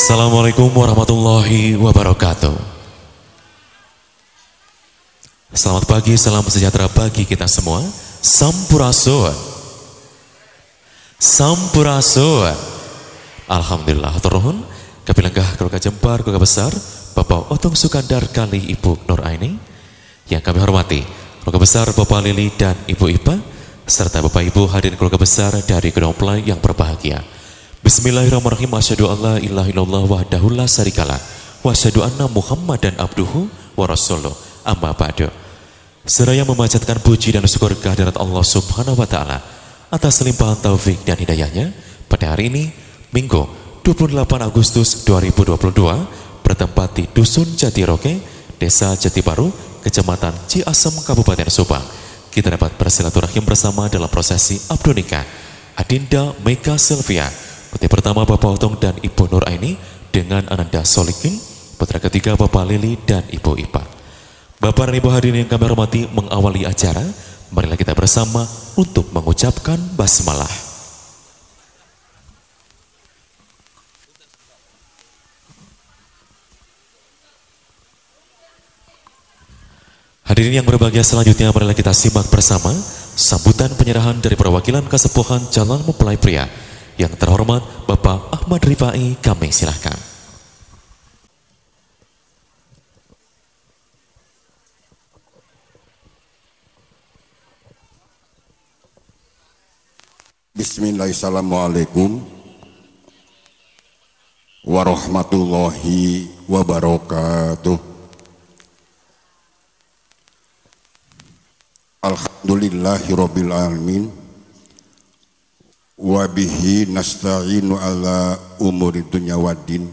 Assalamualaikum warahmatullahi wabarakatuh. Selamat pagi, salam sejahtera bagi kita semua. Sampurasun. Sampurasun. Alhamdulillah, turun. Kapilenggah keluarga Jempar, keluarga besar, Bapak Otong Sukandar kali Ibu Nur Aini. Yang kami hormati, keluarga besar Bapak Lili dan Ibu Ipa, serta Bapak Ibu hadirin keluarga besar dari kedua mempelai yang berbahagia. Bismillahirrahmanirrahim. Asyhadu an la ilaha illallah wahdahu la syarikalah wa asyhadu anna Muhammadan abduhu wa rasuluh. Amma ba'du. Seraya memanjatkan puji dan syukur kehadirat Allah Subhanahu wa taala atas limpahan taufik dan hidayahnya pada hari ini, Minggu 28 Agustus 2022, bertempat di Dusun Jatiroke, Desa Jatibaru, Kecamatan Ciasem, Kabupaten Subang. Kita dapat bersilaturahim bersama dalam prosesi abdu nikah Adinda Mega Sylvia, putri pertama Bapak Otong dan Ibu Nur Aini, dengan Ananda Solikin, putra ketiga Bapak Lili dan Ibu Ipa. Bapak dan Ibu hadirin yang kami hormati, mengawali acara, marilah kita bersama untuk mengucapkan basmalah. Hadirin yang berbahagia, selanjutnya marilah kita simak bersama sambutan penyerahan dari perwakilan Kesepuhan Calon Mempelai Pria. Yang terhormat Bapak Ahmad Rifai, kami silahkan. Bismillahirrahmanirrahim. Warahmatullahi wabarakatuh. Alhamdulillahirabbil alamin. Wa bihi nasta'inu ala umuri dunya waddin.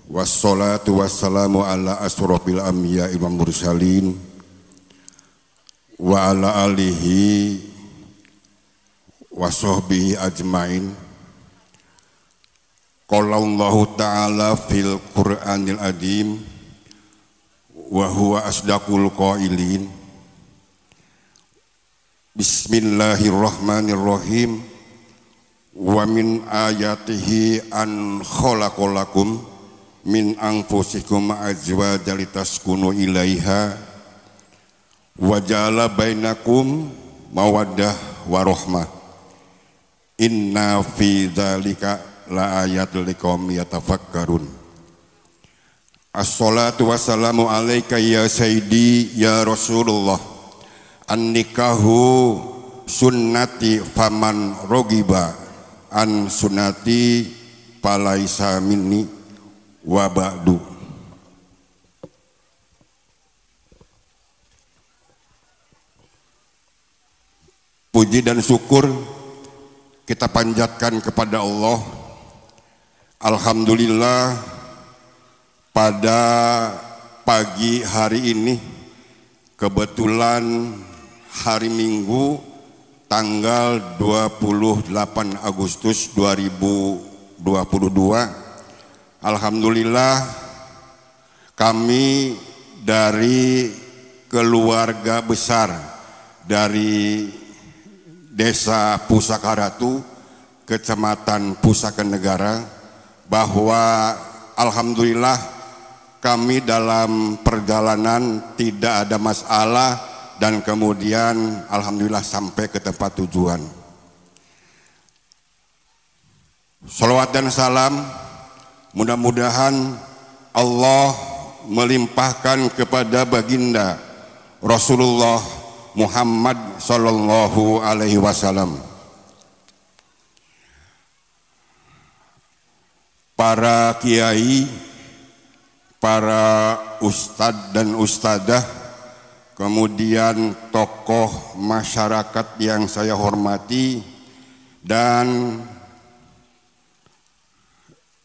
Wassalatu wassalamu ala asrofil anbiya'i wal mursalin wa ala alihi wa sahbihi ajmain. Qala Allahu ta'ala fil Qur'anil adim wa huwa asdaqul qailin. Bismillahirrahmanirrahim. Wa min ayatihi an khalaqalakum min anfusikum azwajan litaskunu ilaiha wa ja'ala bainakum mawaddah wa rahmah. Inna fi dzalika la ayatul liqaumin yatafakkarun. Assalatu wassalamu alaika ya sayyidi ya Rasulullah. An-nikahu sunnati faman rogiba an sunnati palaisa minni wa ba'du. Puji dan syukur kita panjatkan kepada Allah. Alhamdulillah, pada pagi hari ini kebetulan hari Minggu tanggal 28 Agustus 2022. Alhamdulillah, kami dari keluarga besar dari Desa Pusaka Ratu, Kecamatan Pusaka Negara, bahwa alhamdulillah kami dalam perjalanan tidak ada masalah dan kemudian alhamdulillah sampai ke tempat tujuan. Shalawat dan salam mudah-mudahan Allah melimpahkan kepada baginda Rasulullah Muhammad sallallahu alaihi wasallam, para kiai, para ustadz dan ustadzah, kemudian tokoh masyarakat yang saya hormati, dan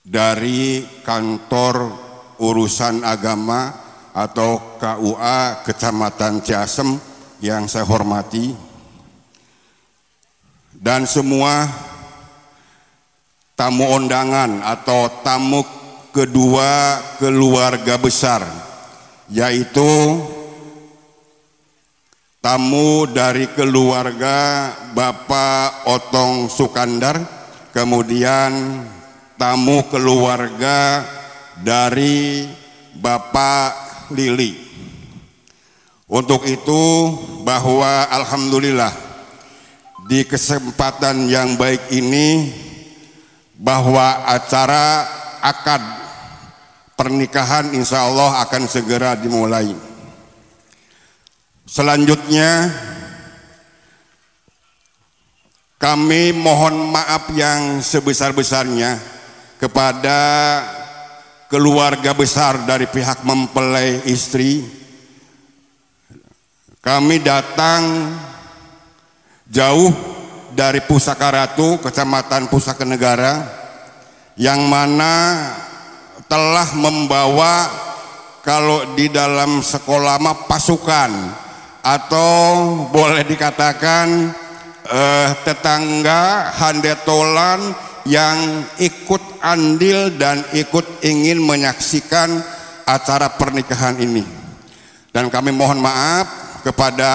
dari kantor urusan agama atau KUA Kecamatan Ciasem yang saya hormati, dan semua tamu undangan atau tamu kedua keluarga besar, yaitu tamu dari keluarga Bapak Otong Sukandar, kemudian tamu keluarga dari Bapak Lili. Untuk itu, bahwa alhamdulillah di kesempatan yang baik ini, bahwa acara akad pernikahan insya Allah akan segera dimulai. Selanjutnya, kami mohon maaf yang sebesar-besarnya kepada keluarga besar dari pihak mempelai istri. Kami datang jauh dari Pusaka Ratu, Kecamatan Pusaka Negara, yang mana telah membawa, kalau di dalam sekolah pasukan, atau boleh dikatakan tetangga handetolan yang ikut andil dan ikut ingin menyaksikan acara pernikahan ini. Dan kami mohon maaf kepada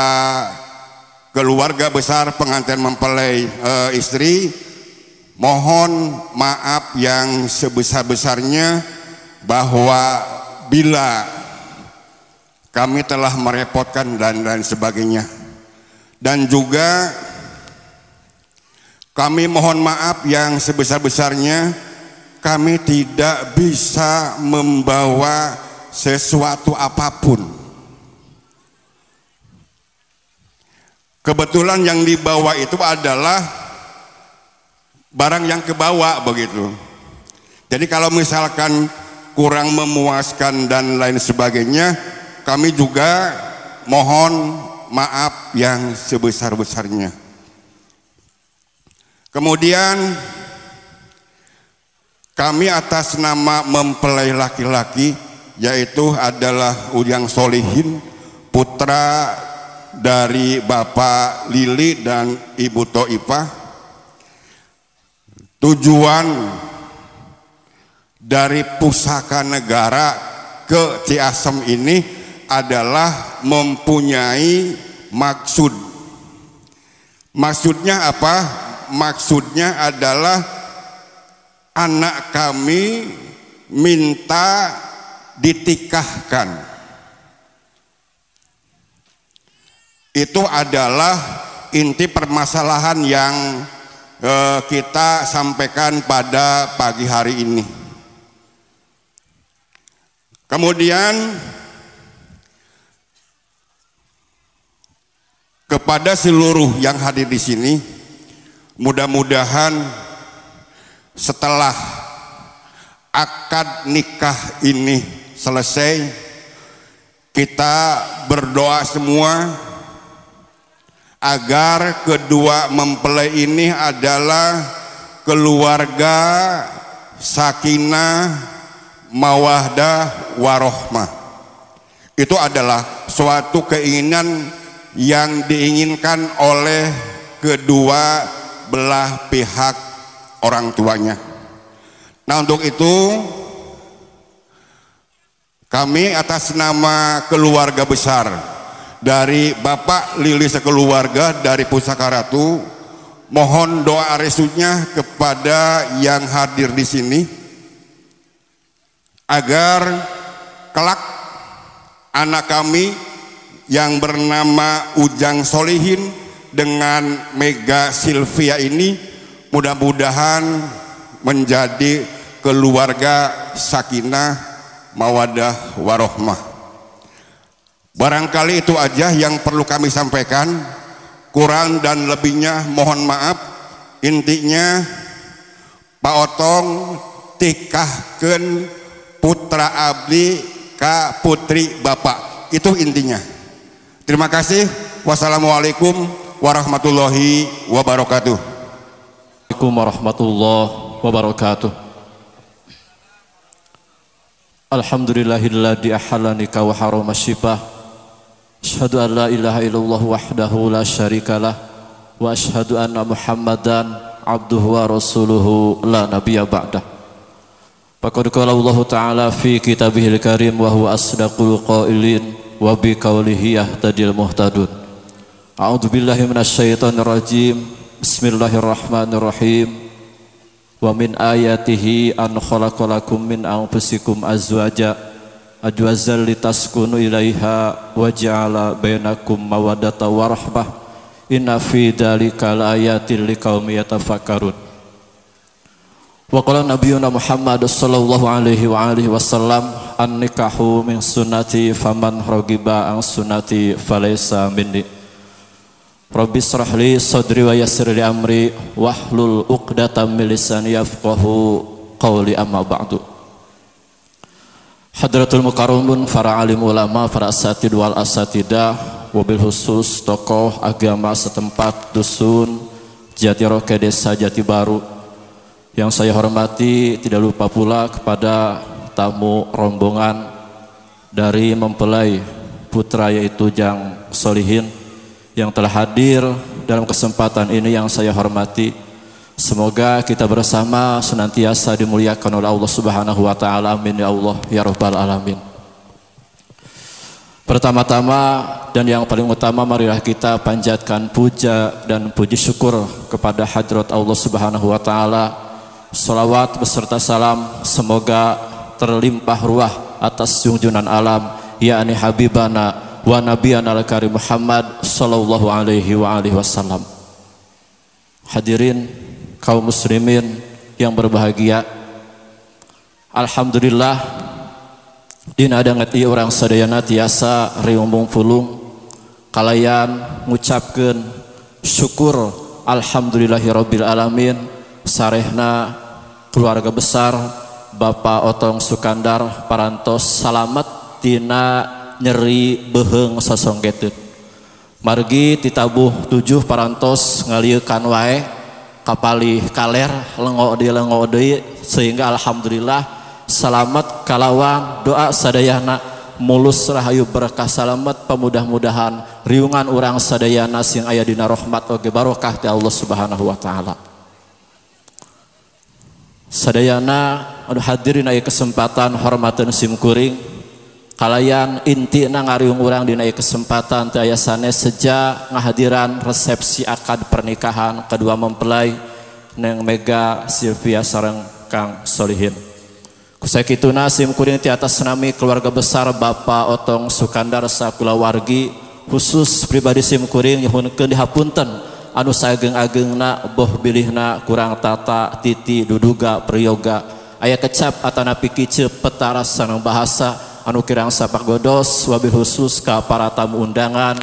keluarga besar pengantin mempelai istri, mohon maaf yang sebesar-besarnya bahwa bila kami telah merepotkan dan lain sebagainya. Dan juga kami mohon maaf yang sebesar-besarnya, kami tidak bisa membawa sesuatu apapun. Kebetulan yang dibawa itu adalah barang yang kebawa begitu. Jadi kalau misalkan kurang memuaskan dan lain sebagainya, kami juga mohon maaf yang sebesar-besarnya. Kemudian kami atas nama mempelai laki-laki, yaitu adalah Ujang Solihin, putra dari Bapak Lili dan Ibu Toipah. Tujuan dari Pusaka Negara ke Ciasem ini adalah mempunyai maksud. Maksudnya apa? Maksudnya adalah anak kami minta ditikahkan. Itu adalah inti permasalahan yang kita sampaikan pada pagi hari ini. Kemudian kepada seluruh yang hadir di sini, mudah-mudahan setelah akad nikah ini selesai, kita berdoa semua agar kedua mempelai ini adalah keluarga sakinah, mawaddah, warohmah. Itu adalah suatu keinginan yang diinginkan oleh kedua belah pihak orang tuanya. Nah, untuk itu kami atas nama keluarga besar dari Bapak Lili sekeluarga dari Pusaka Ratu, mohon doa restunya kepada yang hadir di sini agar kelak anak kami yang bernama Ujang Solihin dengan Mega Silvia ini mudah-mudahan menjadi keluarga sakinah, mawaddah, warohmah. Barangkali itu aja yang perlu kami sampaikan. Kurang dan lebihnya mohon maaf. Intinya Pak Otong tikahkeun putra abdi ka putri Bapak. Itu intinya. Terima kasih. Wassalamualaikum warahmatullahi wabarakatuh. Waalaikumsalam warahmatullahi wabarakatuh. Alhamdulillahilladzi ahallani wa harama syifah. Asyhadu an la ilaha illallah wahdahu la syarikalah wa asyhadu anna Muhammadan abduhu wa rasuluhu la nabiyya ba'dah. Faqad qala Allah Ta'ala fi kitabihil karim wa huwa asdaqul qailin wa bi qawlihi yahtadil muhtadun. A'udzu billahi minasyaitonir rajim. Bismillahirrahmanirrahim. Wa min ayatihi an khalaqalakum min anfusikum azwajal litaskunu ilaiha wa ja'ala bainakum mawaddatan wa rahmah. Inna fi dzalika laayatil liqaumin yatafakkarun. Wa qala nabiyuna Muhammad sallallahu alaihi wa alihi wasallam an-nikahu min sunnati faman ragiba an sunnati falaysa minni. Rabbi shrah li sadri wa yassir li amri wahlul 'uqdatam min lisani yafqahu qawli amma ba'du. Hadratul mukarramun, para alim ulama, para asatid wal asatidah, wabil khusus tokoh agama setempat dusun Jatiroke Desa Jati Baru. Yang saya hormati, tidak lupa pula kepada tamu rombongan dari mempelai putra yaitu Jang Solihin yang telah hadir dalam kesempatan ini yang saya hormati. Semoga kita bersama senantiasa dimuliakan oleh Allah Subhanahu wa taala. Amin ya Allah ya rabbal alamin. Pertama-tama dan yang paling utama, marilah kita panjatkan puja dan puji syukur kepada hadrat Allah Subhanahu wa taala. Salawat beserta salam semoga terlimpah ruah atas junjungan alam yakni habibana wa nabiyana al-karim Muhammad sallallahu alaihi wa alihi wasallam. Hadirin kaum muslimin yang berbahagia, alhamdulillah dina adangat ieu urang sadayana tiasa riumbung pulung kalayan ngucapkeun syukur alhamdulillahirabbil alamin sarehna keluarga besar Bapak Otong Sukandar parantos salamet tina nyeri beheung sosonggeteun. Margi titabuh 7 parantos ngalieukan wae kapalih kaler lengo deui sehingga alhamdulillah salamet kalawan doa sadayana mulus rahayu berkah salamet pamudah-mudahan riungan urang sadayana sing aya dina rahmat oge barokah ti Allah Subhanahu wa taala. Sadayana anu hadirin aya kesempatan hormateun simkuring kalayan intina ngariung urang dina aya kesempatan teu aya sanes seja ngahadiran resepsi akad pernikahan kedua mempelai Neng Mega Silvia sareng Kang Solihin. Kusakituna simkuring ti atas nami keluarga besar Bapak Otong Sukandar sakulawargi khusus pribadi simkuring nyuhunkeun dihapunten anu sageung-ageungna boh bilihna kurang tata titi duduga priyoga aya kecap atanapi kiceu petaras sareng bahasa anu kirang sapagodos wabil khusus ka para tamu undangan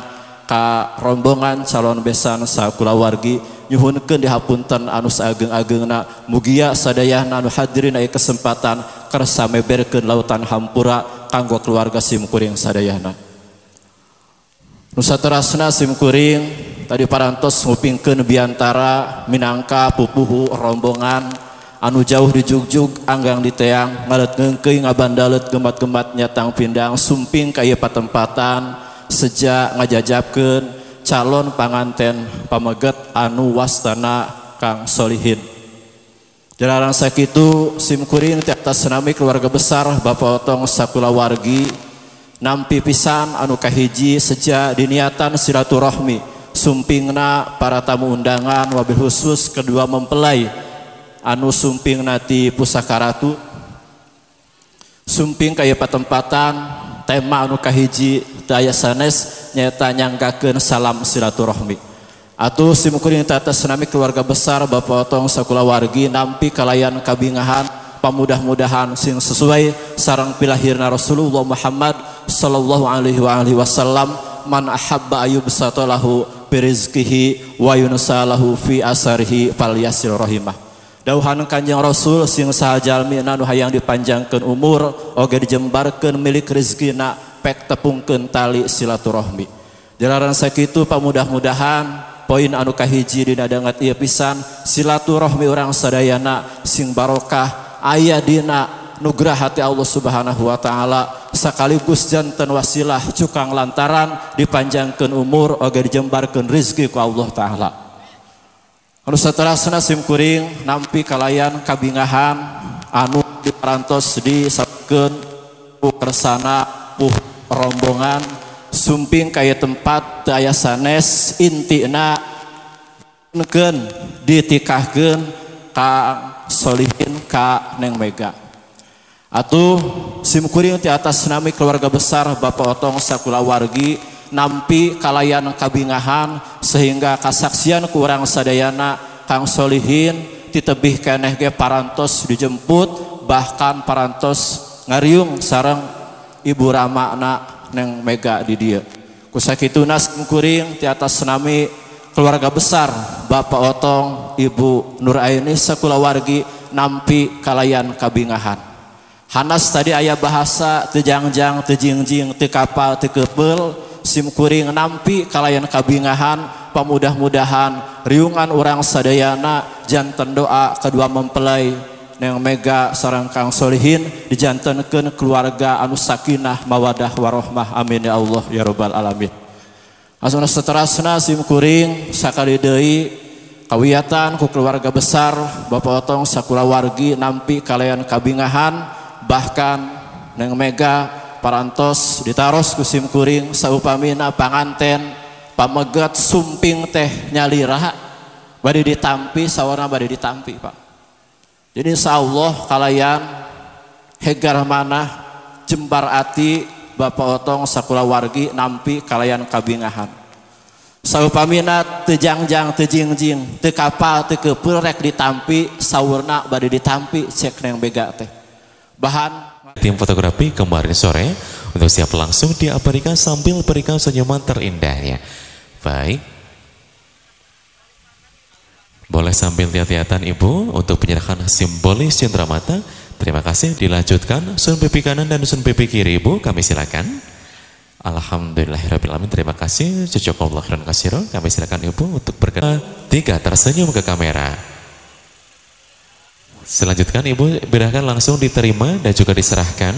ka rombongan calon besan sakulawargi nyuhunkeun dihapunten anu sageung-ageungna mugia sadayana anu hadirin aya kesempatan kersa meberkeun lautan hampura kanggo keluarga simkuring sadayana. Nu saterasna simkuring tadi parantos ngupingkeun biantara minangka pupuhu rombongan anu jauh di jugjug anggang di teang ngalet ngeungkeuy ngabandaleut gembat-gembat nyatang pindang sumping ka ieu patempatan seja ngajajabkeun calon panganten pameget anu wastana Kang Solihin. Jalaran sakitu simkuring ti atas nami keluarga besar Bapak Otong sakulawargi nampi pisan anu kahiji seja diniatan silaturahmi sumpingna para tamu undangan wabil khusus kedua mempelai anu sumping nati pusaka ratu sumping kaya patempatan tema anu kahiji daya sanes nyata nyanggakeun salam silaturahmi atuh simkuring atas nami keluarga besar Bapak Otong sakulawargi nampi kalayan kabingahan pamudah-mudahan sing sesuai sareng pilahirna Rasulullah Muhammad sallallahu alaihi wasallam man ahabba ayubsatalahu birizqihi wa yunsalahu fi asarihi falyasil rahimah. Dauhan Kanjeng Rasul sing saha jalmi anu hayang dipanjangkeun umur oge dijembarkeun milik rezekina pek tepungkeun tali silaturahmi. Jalaran sakitu pamudah-mudahan poin anu kahiji dina dangat ieu pisan silaturahmi urang sadayana sing barokah aya dina nugrah hati Allah Subhanahu wa taala sekaligus janten wasilah cukang lantaran dipanjangkeun umur oge dijembarkeun rezeki ku Allah taala. Anu saterasna simkuring nampi kalayan kabingahan anu diparantos disabkeun ku kersana rombongan sumping kaya tempat teu aya sanes intina nekeun ditikahkeun ka solihin ka Neng Mega. Atuh simkuring ti atas nami keluarga besar Bapak Otong sakulawargi nampi kalayan kabingahan sehingga kasaksian ku urang sadayana Kang Solihin titebih keneh ge parantos dijemput bahkan parantos ngariung sareng Ibu Ramana Neng Mega di dieu. Kusakituna simkuring ti atas nami keluarga besar Bapak Otong Ibu Nuraini sakulawargi nampi kalayan kabingahan. Hanas tadi aya bahasa tejangjang tejingjing teu kapal teu kepeul simkuring nampi kalayan kabingahan pamudah-mudahan riungan urang sadayana janten doa kedua mempelai Neng Mega sareng Kang Solihin dijantenkeun keluarga anu sakinah mawadah warohmah amin ya Allah ya rabbal alamin. Asuna saterasna simkuring sakali deui kawiatan ku keluarga besar Bapak Otong sakulawargi nampi kalayan kabingahan bahkan Neng Mega parantos ditaros ku simkuring saupamina panganten pamegat sumping teh nyalira bade ditampi sawarna bade ditampi Pak. Jadi insyaallah kalayan hegar manah jembar ati Bapak Otong sakulawargi nampi kalayan kabingahan. Saupamina tejangjang tejingjing teu kapal teu kepeul rek ditampi saurna bade ditampi cek Neng Mega teh. Bahan tim fotografi kemarin sore untuk siap langsung diabadikan sambil berikan senyuman terindahnya. Baik, boleh sambil lihat-lihatan Ibu untuk penyerahan simbolis cendramata. Terima kasih. Dilanjutkan sun pipi kanan dan sun pipi kiri Ibu, kami silakan. Alhamdulillahirrahmanirrahim. Terima kasih. Jazakallahu khairan katsiran. Kami silakan Ibu untuk bergerak 3 tersenyum ke kamera. Selanjutkan Ibu berikan langsung diterima dan juga diserahkan.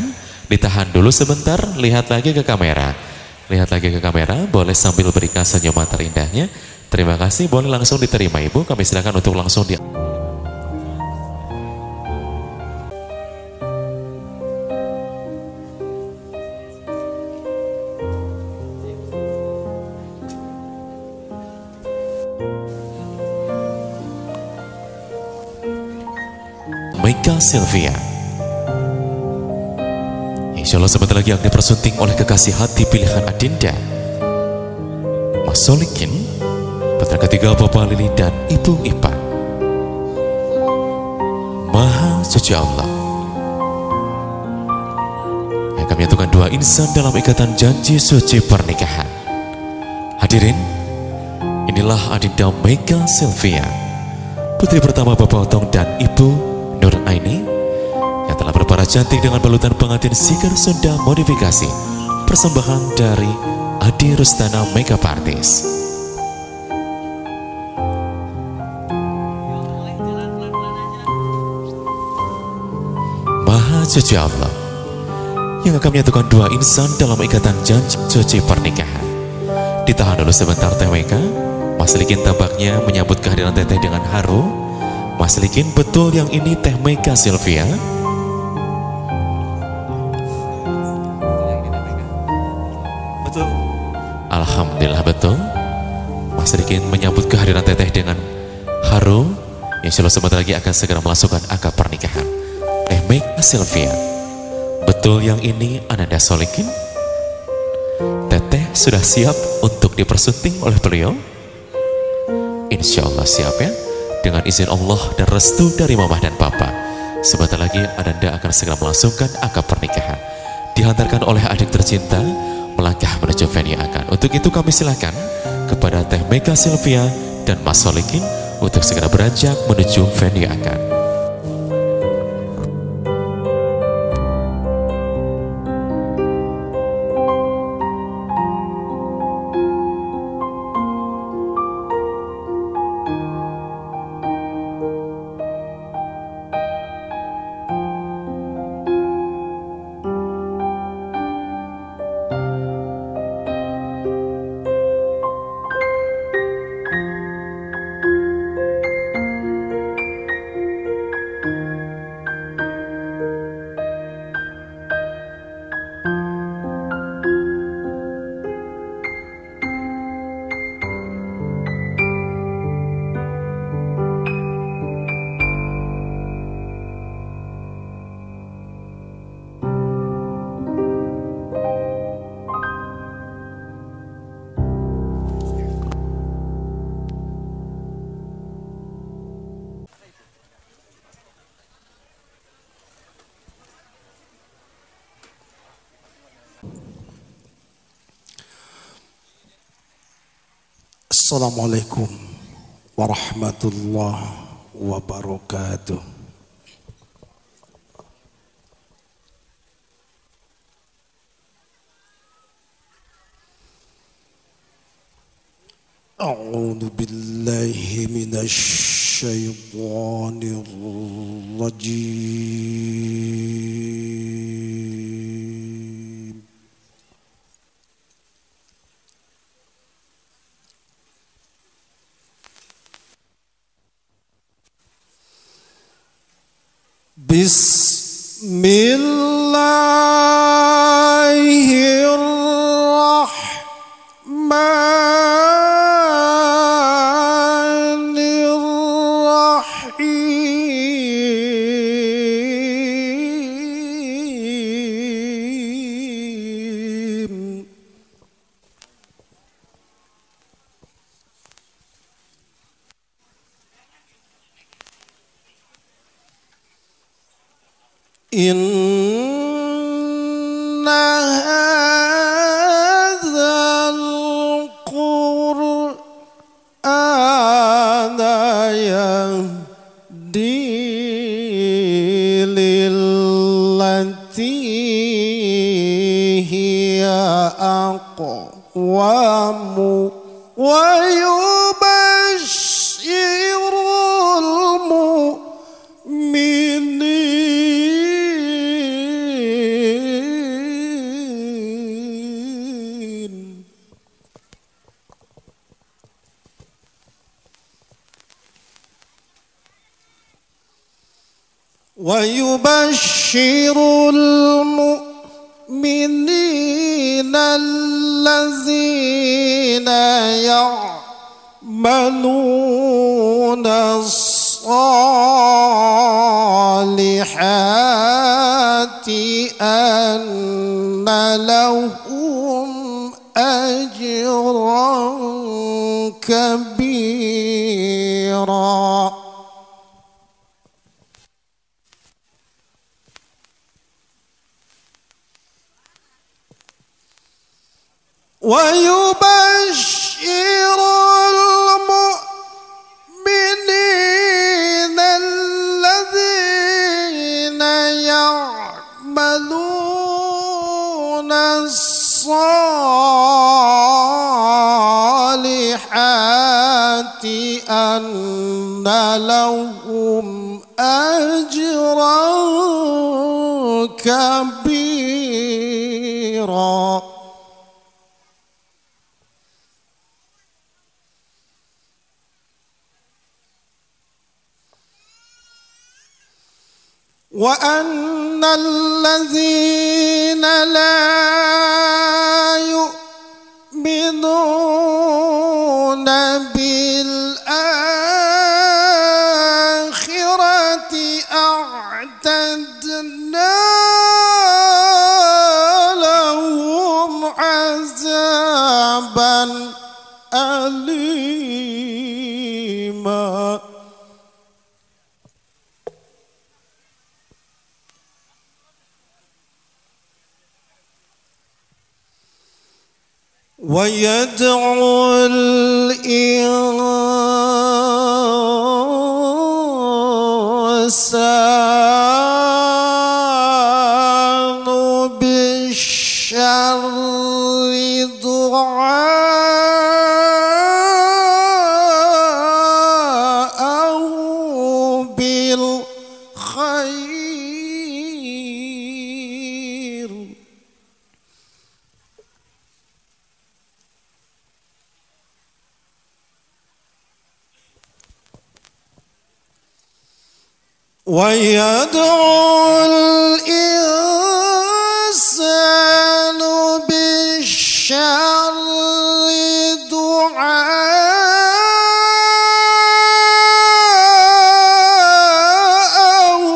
Ditahan dulu sebentar, lihat lagi ke kamera. Lihat lagi ke kamera, boleh sambil berikan senyuman terindahnya. Terima kasih, boleh langsung diterima Ibu. Kami silakan untuk langsung di Mega Sylvia. Insya Allah sebentar lagi akan dipersunting oleh kekasih hati pilihan Adinda Mas Solikin, putra ketiga Bapak Lili dan Ibu Ipa. Maha Suci Allah yang kami menyatukan dua insan dalam ikatan janji suci pernikahan. Hadirin, inilah Adinda Mega Sylvia, putri pertama Bapak Otong dan Ibu Nur Aini, yang telah berparah cantik dengan balutan pengantin Sigar Sunda modifikasi, persembahan dari Adi Rustana Makeup Artist. Maha Suci Allah yang akan menyatukan dua insan dalam ikatan janji suci pernikahan. Ditahan dulu sebentar Teh Mega. Mas Likin tampaknya menyambut kehadiran Teteh dengan haru. Mas Likin, betul yang ini Teh Mega Sylvia? Betul. Alhamdulillah betul. Mas Likin menyambut kehadiran Teteh dengan haru. Insya Allah sebentar lagi akan segera melangsungkan akad pernikahan. Teh Mega Sylvia, betul yang ini Ananda Solikin? Teteh sudah siap untuk dipersunting oleh beliau? Insya Allah siap ya. Dengan izin Allah dan restu dari Mamah dan Papa, sebentar lagi Ananda akan segera melangsungkan akad pernikahan. Dihantarkan oleh adik tercinta melangkah menuju venue akad. Untuk itu kami silakan kepada Teh Mega Sylvia dan Mas Solikin untuk segera beranjak menuju venue akad. Assalamualaikum warahmatullahi wabarakatuh. A'udzu billahi minasy syaithanir rajim. Bismillahirrahmanirrahim. Inna hadzal qur'ana yahdi lillati hiya aqwamu wa yubashshirul mu'minin wa yubashshirul mu'minina allazina ya'maluna as-salihati anna lahum ajran kabira. ويبشر المؤمنين الذين يعملون الصالحات أن لهم أجرا كبيرا. وأن الذين لا يؤمنون بالآخرة أعتدنا لهم عذابا أليما. ويدعو الإنسان بالشر دعاءه بالخير. ويدعو الإنسان بالشر دعاءه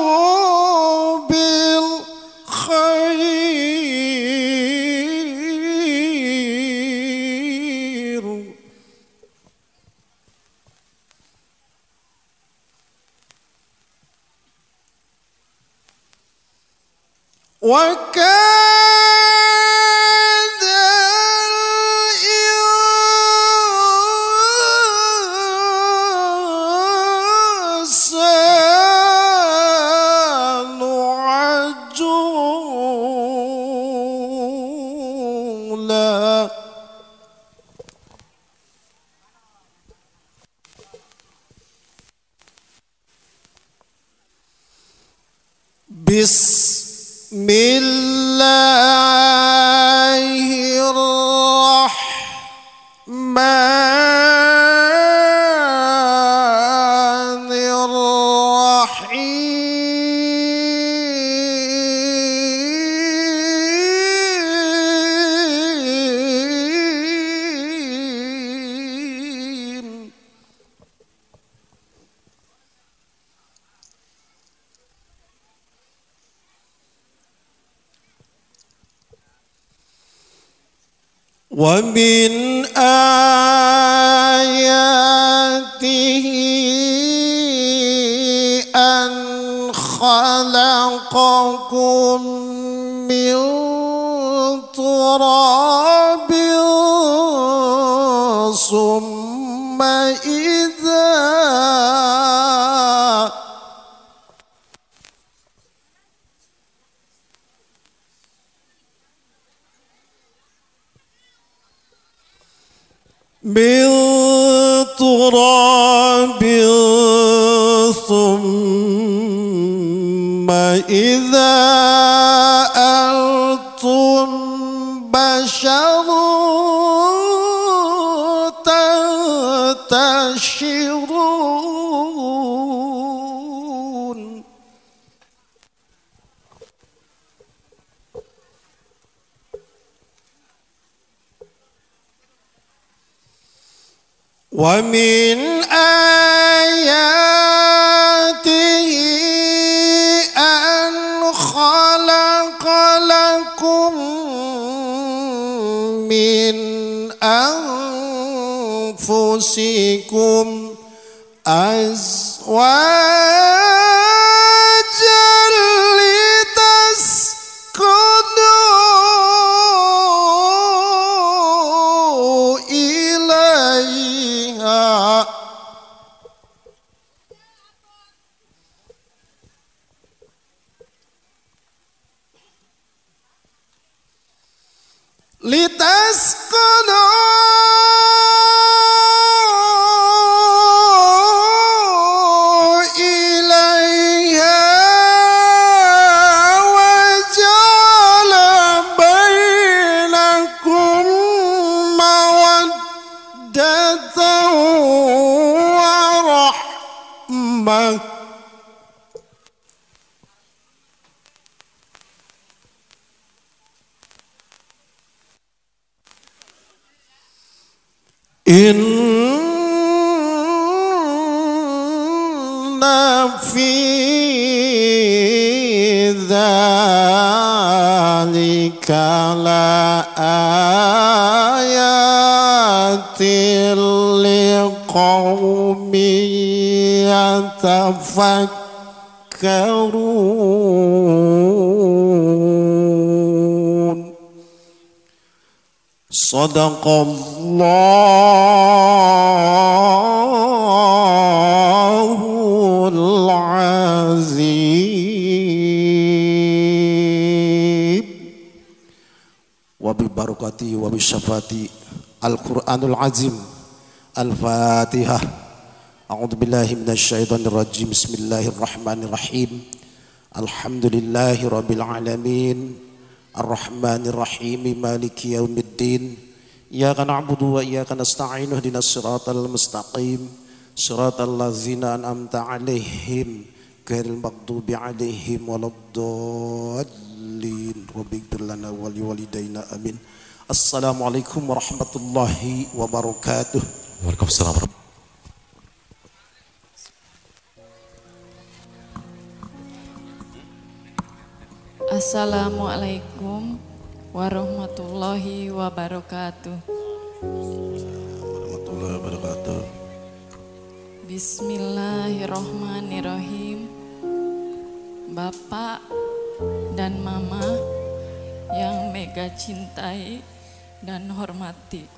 بالخير. وكان الإنسان الأولى بسم الله الرحمن الرحيم ومن آياته أن خلقكم من تراب ثم إذا من تراب ثم إذا أنتم بشر تنتشرون ومن آياته أن خلق لكم من أنفسكم أزواجا لتسكنوا إليها لتسكنوا إليها وجعل بينكم مودة ورحمة إن في ذلك لآيات لقوم يتفكرون صدق الله العظيم وببركاته وبشفاعته القرآن العظيم الفاتحة أعوذ بالله من الشيطان الرجيم بسم الله الرحمن الرحيم الحمد لله رب العالمين الرحمن الرحيم مالك يوم الدين إياك نعبد وإياك نستعين اهدنا الصراط المستقيم صراط الذين أنعمت عليهم غير المغضوب عليهم ولا الضالين رب اغفر لنا ولوالدينا آمين. Assalamualaikum warahmatullahi wabarakatuh. Waalaikumsalam. Assalamualaikum warahmatullahi wabarakatuh. Warahmatullahi wabarakatuh. Bismillahirrohmanirrohim. Bapak dan Mama yang Mega cintai dan hormati,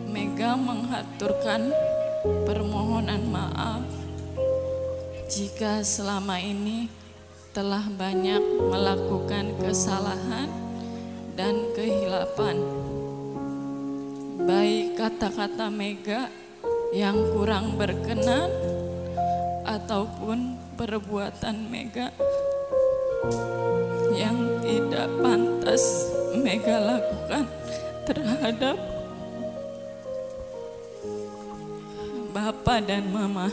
Mega menghaturkan permohonan maaf jika selama ini telah banyak melakukan kesalahan dan kehilapan, baik kata-kata Mega yang kurang berkenan ataupun perbuatan Mega yang tidak pantas Mega lakukan terhadap Bapak dan Mama.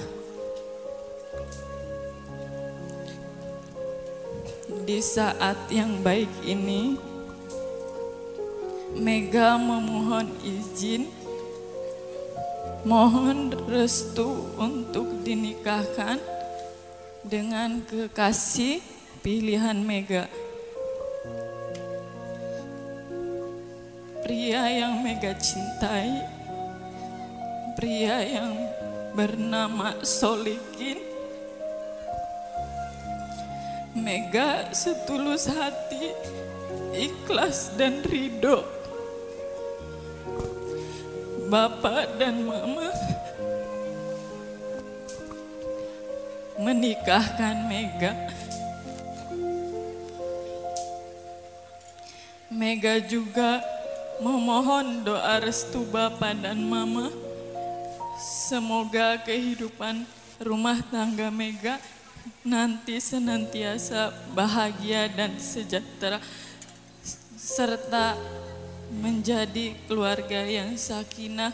Di saat yang baik ini, Mega memohon izin, mohon restu untuk dinikahkan dengan kekasih pilihan Mega. Pria yang Mega cintai, pria yang bernama Solikin. Mega setulus hati, ikhlas dan ridho. Bapak dan Mama menikahkan Mega. Mega juga memohon doa restu Bapak dan Mama. Semoga kehidupan rumah tangga Mega nanti senantiasa bahagia dan sejahtera, serta menjadi keluarga yang sakinah,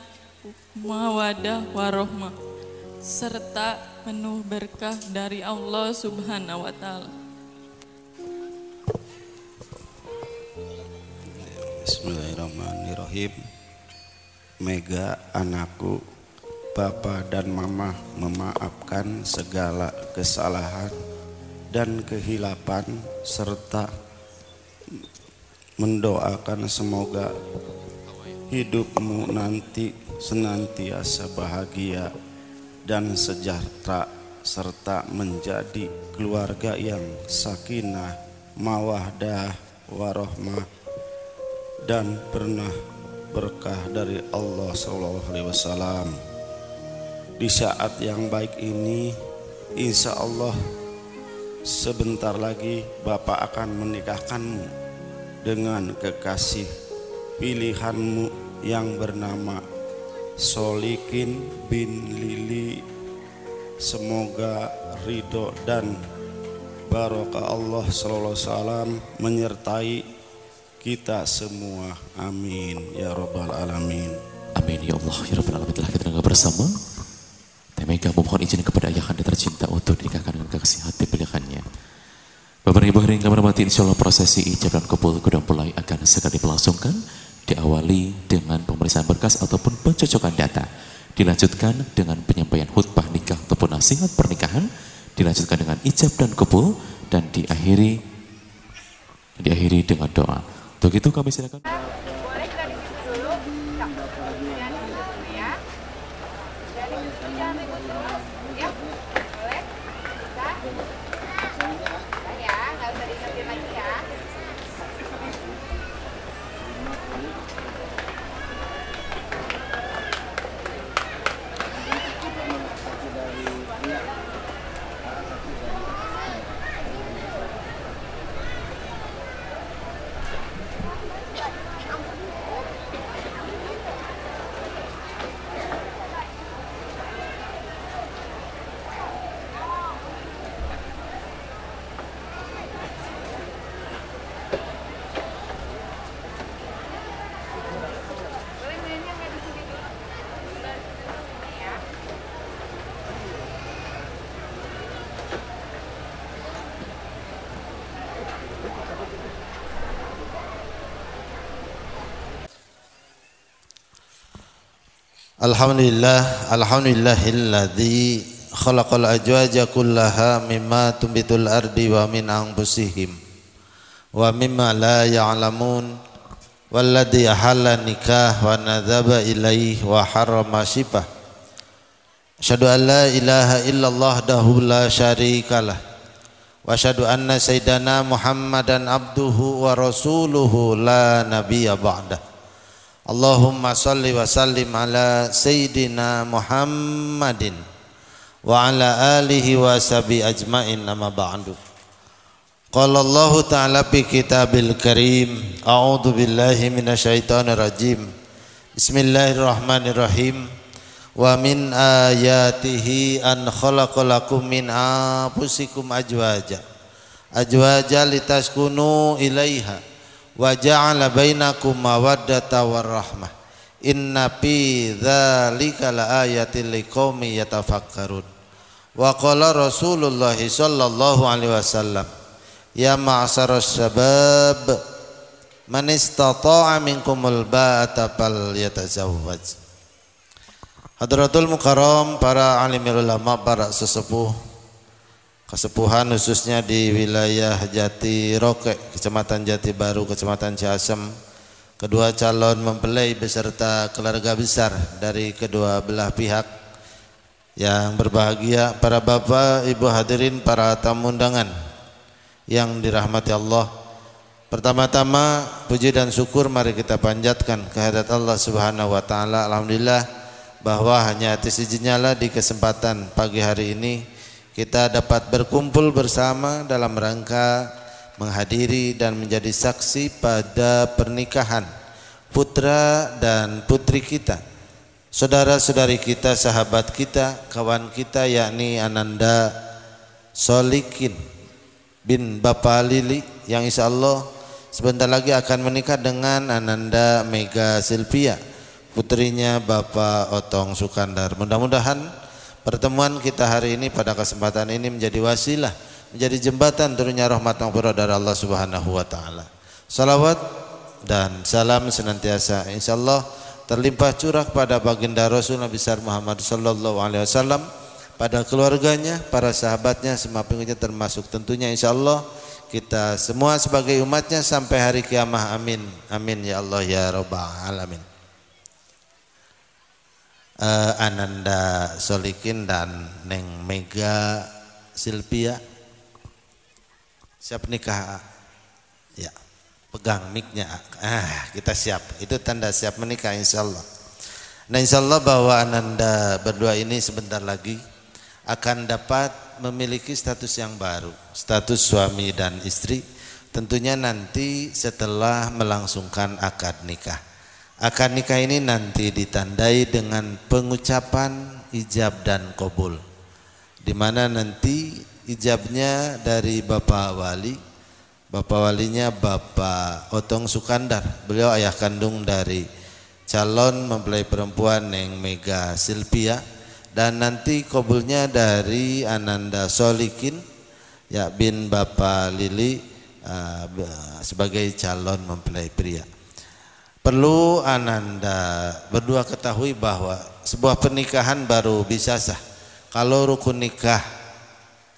mawadah, warohmah, serta penuh berkah dari Allah Subhanahu wa Ta'ala. Bismillahirrahmanirrahim. Mega, anakku, Bapak dan Mama memaafkan segala kesalahan dan kehilapan serta mendoakan semoga hidupmu nanti senantiasa bahagia dan sejahtera serta menjadi keluarga yang sakinah, mawaddah, warohmah dan pernah berkah dari Allah SAW. Di saat yang baik ini, insya Allah sebentar lagi Bapak akan menikahkanmu dengan kekasih pilihanmu yang bernama Solikin bin Lili. Semoga ridho dan barokah Allah SAW menyertai kita semua. Amin ya Rabbal Alamin. Amin ya Allah ya Rabbal Alamin. Telah kita dengar bersama Mega memohon izin kepada ayahanda tercinta untuk dinikahkan dengan kekasih hati pilihannya. Bapak Ibu hadirin kami hormati, insyaallah prosesi ijab dan kabul sudah mulai akan segera diberlangsungkan. Diawali dengan pemeriksaan berkas ataupun pencocokan data, dilanjutkan dengan penyampaian khutbah nikah ataupun nasihat pernikahan, dilanjutkan dengan ijab dan kabul, dan diakhiri dengan doa. Untuk itu kami silakan. Alhamdulillahilladzi khalaqal ajwaja kullaha mimma tumbitul ardi wa min anfusihim wa mimma la ya'lamun walladzi ahalla nikah wa nadzaba ilaihi wa harrama shibah. Asyhadu an la ilaha illallah wahdahu la syarikalah wa asyhadu anna sayyidana Muhammadan abduhu wa rasuluhu la nabiyya ba'dah. Allahumma salli wa sallim ala Sayyidina Muhammadin wa ala alihi wa sahbihi ajmain, amma ba'du. Qala Allah Ta'ala fi kitabil karim, a'udzu billahi minasyaitonir rajim. Bismillahirrahmanirrahim. Wa min ayatihi an khalaqalakum min anfusikum azwaja litaskunu ilaiha wa ja'ala bainakum mawaddata warahmah. Inna fi dzalika laayatil liqaumin yatafakkarun. Wa qala Rasulullah sallallahu alaihi wasallam, ya ma'syaras syabab man istata'a minkumul ba'ata falyatazawwaj. Hadratul Mukarram, para alimul ulama, para sesepuh kesepuhan khususnya di wilayah Jati Roke, Kecamatan Jati Baru, Kecamatan Ciasem, kedua calon mempelai beserta keluarga besar dari kedua belah pihak yang berbahagia, para bapak, ibu hadirin, para tamu undangan yang dirahmati Allah. Pertama-tama puji dan syukur mari kita panjatkan kehadirat Allah Subhanahu wa taala. Alhamdulillah bahwa hanya atas izinnya lah di kesempatan pagi hari ini kita dapat berkumpul bersama dalam rangka menghadiri dan menjadi saksi pada pernikahan putra dan putri kita, saudara-saudari kita, sahabat kita, kawan kita, yakni Ananda Solikin bin Bapak Lili yang insya Allah sebentar lagi akan menikah dengan Ananda Mega Silvia, putrinya Bapak Otong Sukandar. Mudah-mudahan pertemuan kita hari ini pada kesempatan ini menjadi wasilah, menjadi jembatan turunnya rahmat maghfirah dari Allah Subhanahu wa taala. Salawat dan salam senantiasa insyaallah terlimpah curah pada baginda Rasul Nabi besar Muhammad sallallahu alaihi wasallam, pada keluarganya, para sahabatnya, semua pengikutnya, termasuk tentunya insyaallah kita semua sebagai umatnya sampai hari kiamat. Amin. Amin ya Allah ya rabbal alamin. Ananda Solikin dan Neng Mega Silvia siap nikah ya, pegang mic-nya. Kita siap, itu tanda siap menikah insyaallah. Nah insyaallah bahwa Ananda berdua ini sebentar lagi akan dapat memiliki status yang baru, status suami dan istri, tentunya nanti setelah melangsungkan akad nikah. Akad nikah ini nanti ditandai dengan pengucapan ijab dan qabul, di mana nanti ijabnya dari Bapak Wali, Bapak Walinya Bapak Otong Sukandar, beliau ayah kandung dari calon mempelai perempuan Neng Mega Silvia, dan nanti qabulnya dari Ananda Solikin ya bin Bapak Lili sebagai calon mempelai pria. Perlu Ananda berdua ketahui bahwa sebuah pernikahan baru bisa sah kalau rukun nikah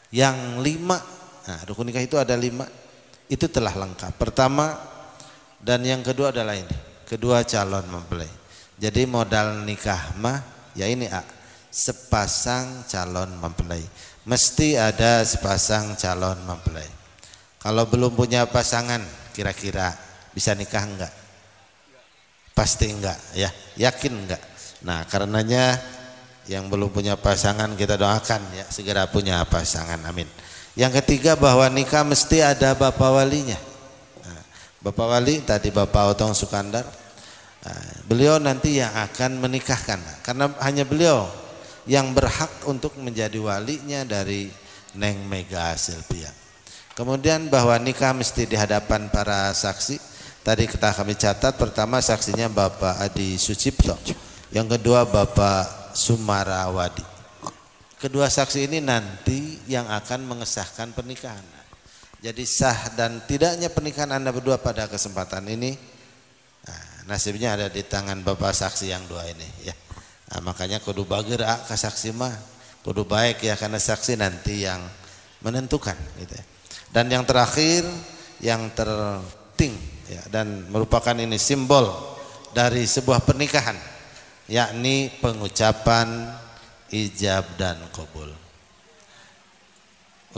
yang 5, rukun nikah itu ada 5, itu telah lengkap. Pertama dan yang kedua adalah ini, kedua calon mempelai. Jadi modal nikah mah ya ini sepasang calon mempelai, mesti ada sepasang calon mempelai. Kalau belum punya pasangan kira-kira bisa nikah enggak? Pasti enggak ya, yakin enggak? Nah karenanya yang belum punya pasangan kita doakan ya segera punya pasangan, amin. Yang ketiga bahwa nikah mesti ada Bapak Walinya. Bapak Wali tadi Bapak Otong Sukandar, beliau nanti yang akan menikahkan, karena hanya beliau yang berhak untuk menjadi walinya dari Neng Mega Silvia. Kemudian bahwa nikah mesti di hadapan para saksi. Tadi kita kami catat, pertama saksinya Bapak Adi Sucipto, yang kedua Bapak Sumarawadi. Kedua saksi ini nanti yang akan mengesahkan pernikahan. Jadi sah dan tidaknya pernikahan Anda berdua pada kesempatan ini, nasibnya ada di tangan Bapak saksi yang dua ini ya. Makanya kudu bager ke saksi mah, kudu baik ya, karena saksi nanti yang menentukan gitu ya. Dan yang terakhir yang terpenting ya, dan merupakan ini simbol dari sebuah pernikahan, yakni pengucapan ijab dan qabul.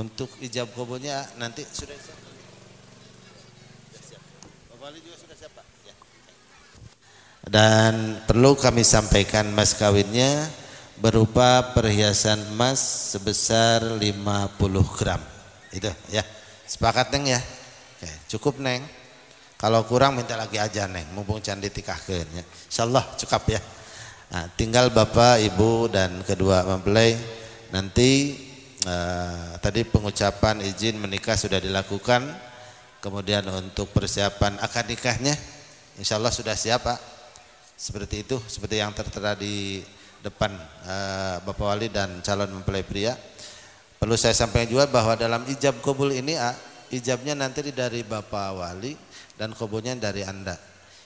Untuk ijab qabulnya nanti sudah siap. Bapak Ali juga sudah siap Pak ya. Dan perlu kami sampaikan mas kawinnya berupa perhiasan emas sebesar 50 gram itu ya, Sepakat Neng ya? Oke, cukup Neng. Kalau kurang minta lagi aja Neng, mumpung can ditikahkeun ya. Insyaallah cukup ya. Nah, tinggal Bapak, Ibu dan kedua mempelai nanti tadi pengucapan izin menikah sudah dilakukan. Kemudian untuk persiapan akad nikahnya insyaallah sudah siap Pak. Seperti itu, seperti yang tertera di depan Bapak Wali dan calon mempelai pria. Perlu saya sampaikan juga bahwa dalam ijab qabul ini ijabnya nanti dari Bapak Wali dan qabulnya dari Anda.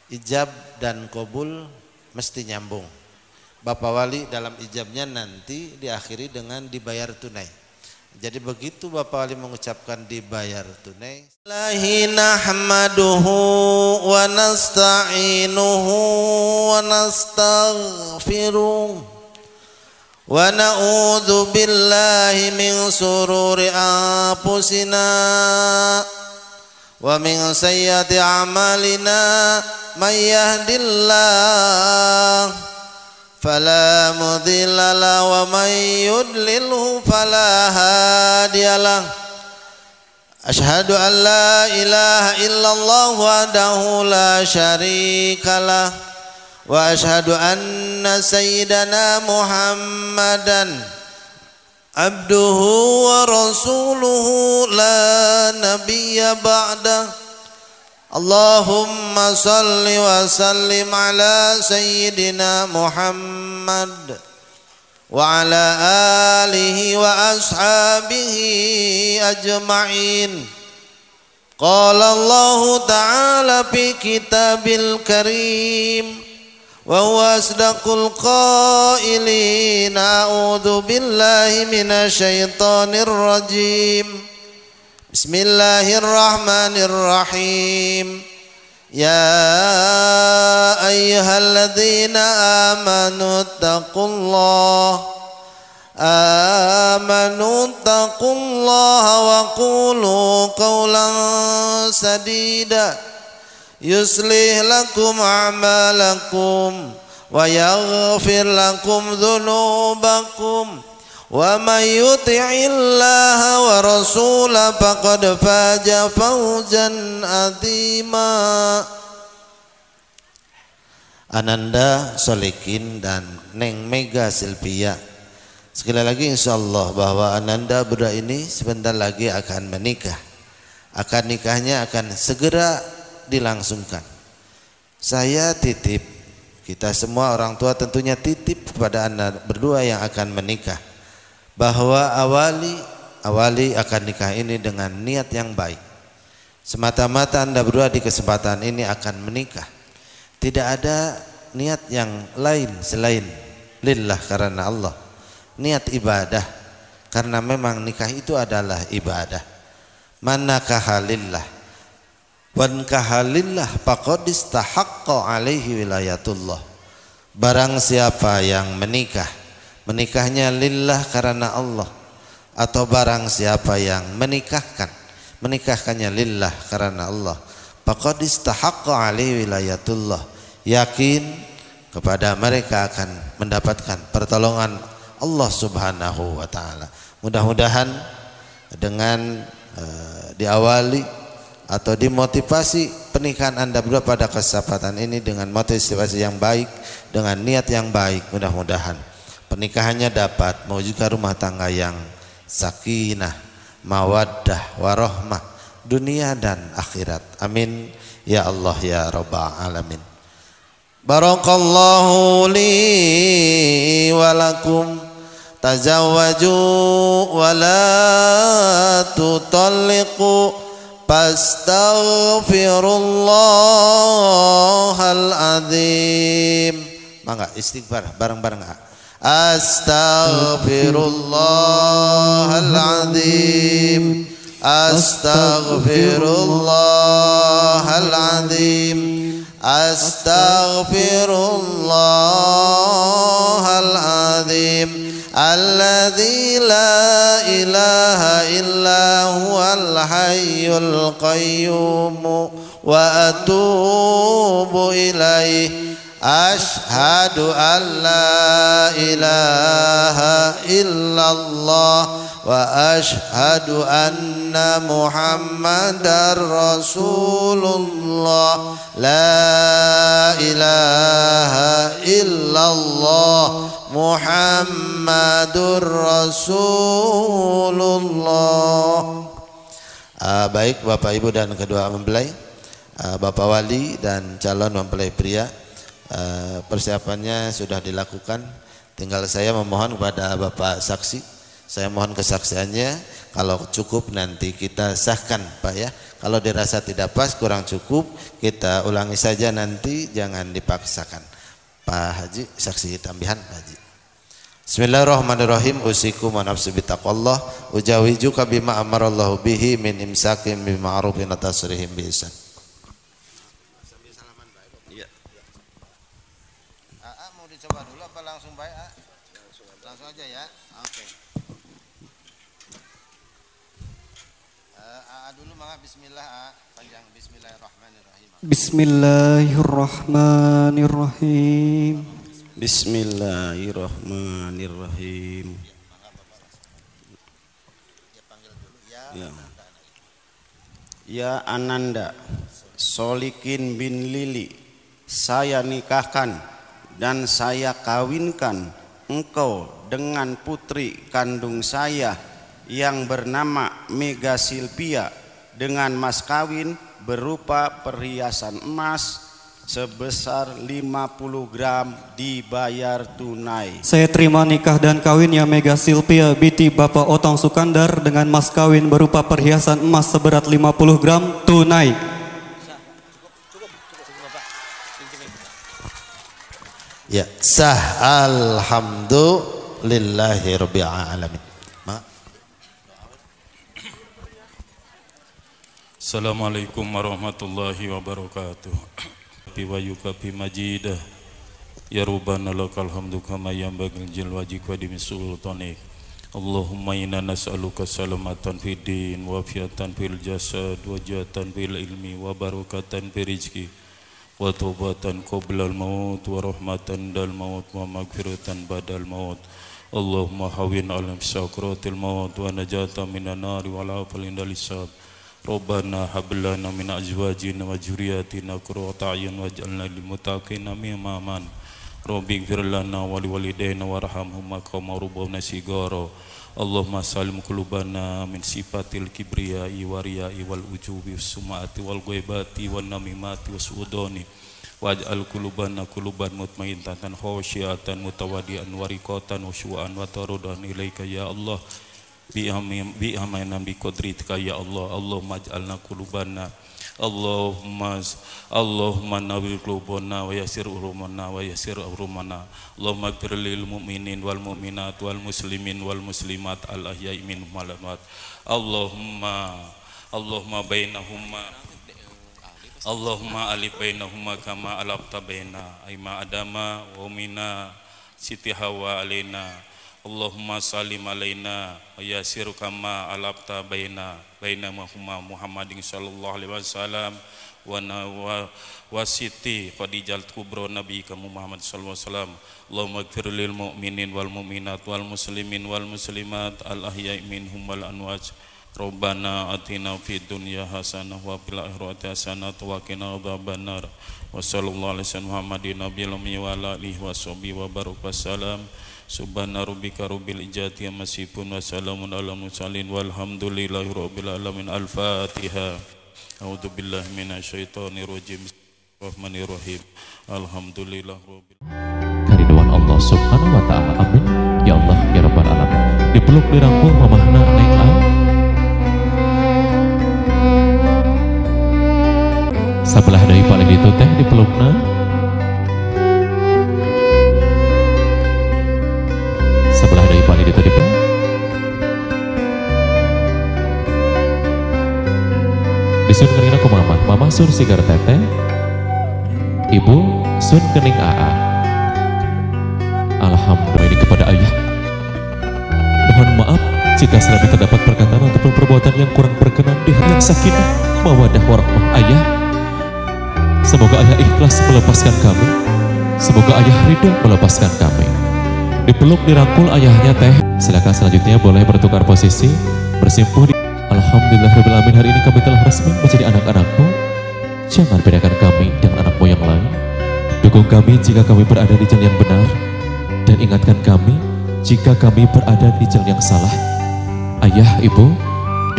Ijab dan qabul mesti nyambung. Bapak Wali dalam ijabnya nanti diakhiri dengan dibayar tunai. Jadi begitu Bapak Wali mengucapkan dibayar tunai. Allahi nahmaduhu wa nasta'inuhu wa nastaghfiruh wa na'udzu billahi min sururi anfusina wa min sayyiati a'malina may yahdihillahu فلا مضل له ومن يضلله فلا هادي له أشهد أن لا إله إلا الله وحده لا شريك له وأشهد أن سيدنا محمدا عبده ورسوله لا نبي بعده اللهم صل وسلم على سيدنا محمد وعلى آله وأصحابه أجمعين قال الله تعالى في كتاب الكريم وهو أصدق القائلين أعوذ بالله من الشيطان الرجيم بسم الله الرحمن الرحيم يا أيها الذين آمنوا اتقوا الله وقولوا قولا سديدا يصلح لكم أعمالكم ويغفر لكم ذنوبكم ومن يطع الله ورسوله فقد فاز فوزا عظيما. Ananda Solikin dan Neng Mega Silvia, sekali lagi insyaallah bahwa Ananda Budha ini sebentar lagi akan menikah. Akad nikahnya akan segera dilangsungkan. Saya titip, kita semua orang tua tentunya titip kepada Anda berdua yang akan menikah, bahwa awali akad nikah ini dengan niat yang baik. Semata-mata Anda berdua di kesempatan ini akan menikah. Tidak ada niat yang lain selain lillah, karena Allah. Niat ibadah, karena memang nikah itu adalah ibadah. Man nakaha lillah wan kahalillah faqad istahaqqa alaihi wilayatullah. Barang siapa yang menikahnya lillah karena Allah, atau barang siapa yang menikahkannya lillah karena Allah, faqad istahaqqa alaihi wilayatullah, yakin kepada mereka akan mendapatkan pertolongan Allah Subhanahu wa taala. Mudah-mudahan dengan diawali atau dimotivasi pernikahan Anda berdua pada kesempatan ini dengan motivasi yang baik, dengan niat yang baik, mudah-mudahan pernikahannya dapat mewujudkan rumah tangga yang sakinah, mawaddah, warahmah, dunia dan akhirat. Amin ya Allah ya rabbal alamin. Barakallahu li wa lakum, tazawwaju wa la tutalliqu, fastaghfirullahal azim. Mangga istighfar bareng-bareng. Astaghfirullahaladzim, astaghfirullahaladzim, astaghfirullahaladzim, alladzi la ilaha illa huwal hayyul qayyum wa atubu ilaih. Ashhadu an la ilaha illallah وأشهد أن محمدا رسول الله لا إله إلا الله محمد رسول الله. Baik Bapak Ibu dan kedua mempelai, Bapak Wali dan calon mempelai pria, persiapannya sudah dilakukan. Tinggal saya memohon kepada Bapak saksi, saya mohon kesaksiannya. Kalau cukup nanti kita sahkan Pak ya. Kalau dirasa tidak pas, kurang cukup, kita ulangi saja nanti, jangan dipaksakan. Pak Haji, saksi tambahan Pak Haji. Bismillahirrahmanirrahim. Usikum wa nafsi bitaqwallah, ujawijuka bima amarallahu bihi min imsakim bima'rufin wa tasrihim bi ihsan. Iya. Mau dicoba dulu apa langsung baik? Langsung aja ya. Oke. Dulu mangga bismillah, panjang bismillahirrahmanirrahim. Bismillahirrahmanirrahim. Bismillahirrahmanirrahim. Ya Ananda Solikin bin Lili, saya nikahkan dan saya kawinkan engkau dengan putri kandung saya yang bernama Mega Silvia dengan mas kawin berupa perhiasan emas sebesar 50 gram dibayar tunai. Saya terima nikah dan kawin ya Mega Silvia binti Bapak Otong Sukandar dengan mas kawin berupa perhiasan emas seberat 50 gram tunai. Ya, sah alhamdulillahirabbil alamin. Assalamualaikum warahmatullahi wabarakatuh. Wa yukafi majidah ya rubana lakal hamdu kama yanbaghi jil wajhika wa dim sultanik. Allahumma inna nas'aluka salamatan fid din wa afiatan fil jasad wa jatan fil ilmi wa barakatan fil rizqi wa taubatan qoblal maut wa rahmatan dal maut wa maghfiratan badal maut. Allahumma hawin alam sakratil maut wa najatan minan nari wa la'afal indal hisab. Rabbana hablana min azwajina wa dzurriyyatina qurrata a'yun waj'alna lil muttaqina imaman. Rabbi ighfir lana wa liwalidayna warhamhuma kama rabbawna shighara. Allahumma salim qulubana min sifatil kibriyai wa riya'i wal ujubi was sum'ati wal ghaibati wan namimati was udani. Waj'al qulubana quluban mutmainnatan khasyiatan mutawaddian wa riqatan wa syu'an wa tarudan ilaika ya Allah. Bi amaina bi qadritika ya Allah. Allahumma ij'alna qulubana Allahumma nawwir qulubana wa yassir umurana wa yassir umrana. Allahumma ighfir lil mu'minin wal mu'minat wal muslimin wal muslimat al ahya'i minhum wal amwat. Allahumma bainahuma Allahumma alif bainahuma kama alafta baina aima adama wa mina siti hawa alaina. Allahumma salim alaina wa yasir kama alafta baina Muhammadin sallallahu alaihi wasallam wa siti Khadijah kubra nabi kamu Muhammad sallallahu alaihi wasallam. Allahumma ighfir lil mu'minin wal mu'minat wal muslimin wal muslimat al ahya'i minhum wal amwat. Rabbana atina fid dunya hasanah wa fil akhirati hasanah wa qina adzabannar. Wa sallallahu alaihi wasallam Muhammadin nabiyil ummi wa alihi washabihi wa baraka salam. Subhana rabbika rabbil izzati amma yasifun wa salamun alal mursalin walhamdulillahi rabbil alamin. Al-Fatihah. A'udzu billahi minasyaitonir rajim. Bismillahirrahmanirrahim. Alhamdulillah rabbil Kariduan Allah subhanahu wa ta'ala. Amin ya Allah ya rabbal alamin. Dipeluk dirangkul mamahna Neng A. Sebelah dari paling itu teh dipelukna sebelah dari paling itu dipeluk disun kening aku mama sur sigar teteh, ibu sun kening AA. Alhamdulillah ini kepada ayah. Mohon maaf jika selama terdapat perkataan ataupun perbuatan yang kurang berkenan di hati yang sakinah mawaddah warahmah ayah. Semoga ayah ikhlas melepaskan kami. Semoga ayah ridho melepaskan kami. Dipeluk dirangkul ayahnya teh. Silakan selanjutnya boleh bertukar posisi, bersimpuh di Alhamdulillahirrahmanirrahim. Hari ini kami telah resmi menjadi anak-anakmu. Jangan bedakan kami dengan anakmu yang lain. Dukung kami jika kami berada di jalan yang benar, dan ingatkan kami jika kami berada di jalan yang salah. Ayah, ibu,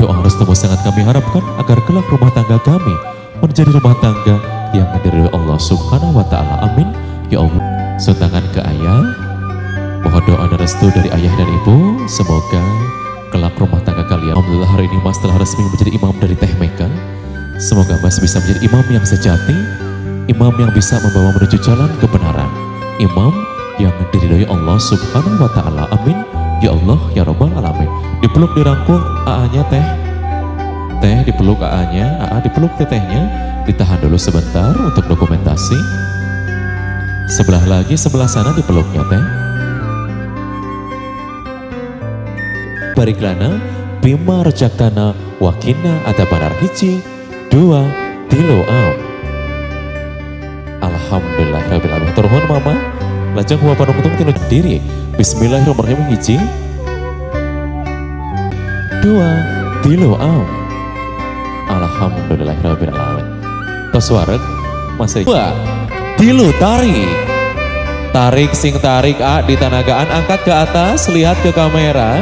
doa restumu sangat kami harapkan agar kelak rumah tangga kami menjadi rumah tangga yang diridhoi Allah Subhanahu wa Ta'ala. Amin ya Allah. Suntangan ke ayah, mohon doa dan restu dari ayah dan ibu, semoga kelak rumah tangga kalian. Alhamdulillah hari ini Mas telah resmi menjadi imam dari Teh Mega. Semoga Mas bisa menjadi imam yang sejati, imam yang bisa membawa menuju jalan kebenaran, imam yang diridhoi Allah Subhanahu wa Ta'ala. Amin ya Allah ya Rabbal Alamin. Dipeluk dirangkul AA-nya Teh, Teh dipeluk AA-nya, AA dipeluk Tetehnya. Ditahan dulu sebentar untuk dokumentasi. Sebelah lagi, sebelah sana dipeluknya Teh. Bariklana bima rejaktana wakina adabanar hiji 2 tilo am. Alhamdulillahirabbil alamin. Turun mama lajeng huwa panungtung tinu diri. Bismillahirrahmanirrahim. Hiji 2 tilo am. Alhamdulillahirabbil alamin. Tos wareg masih 2 tilo tarik. Tarik sing tarik A di tanagaan, angkat ke atas, lihat ke kamera.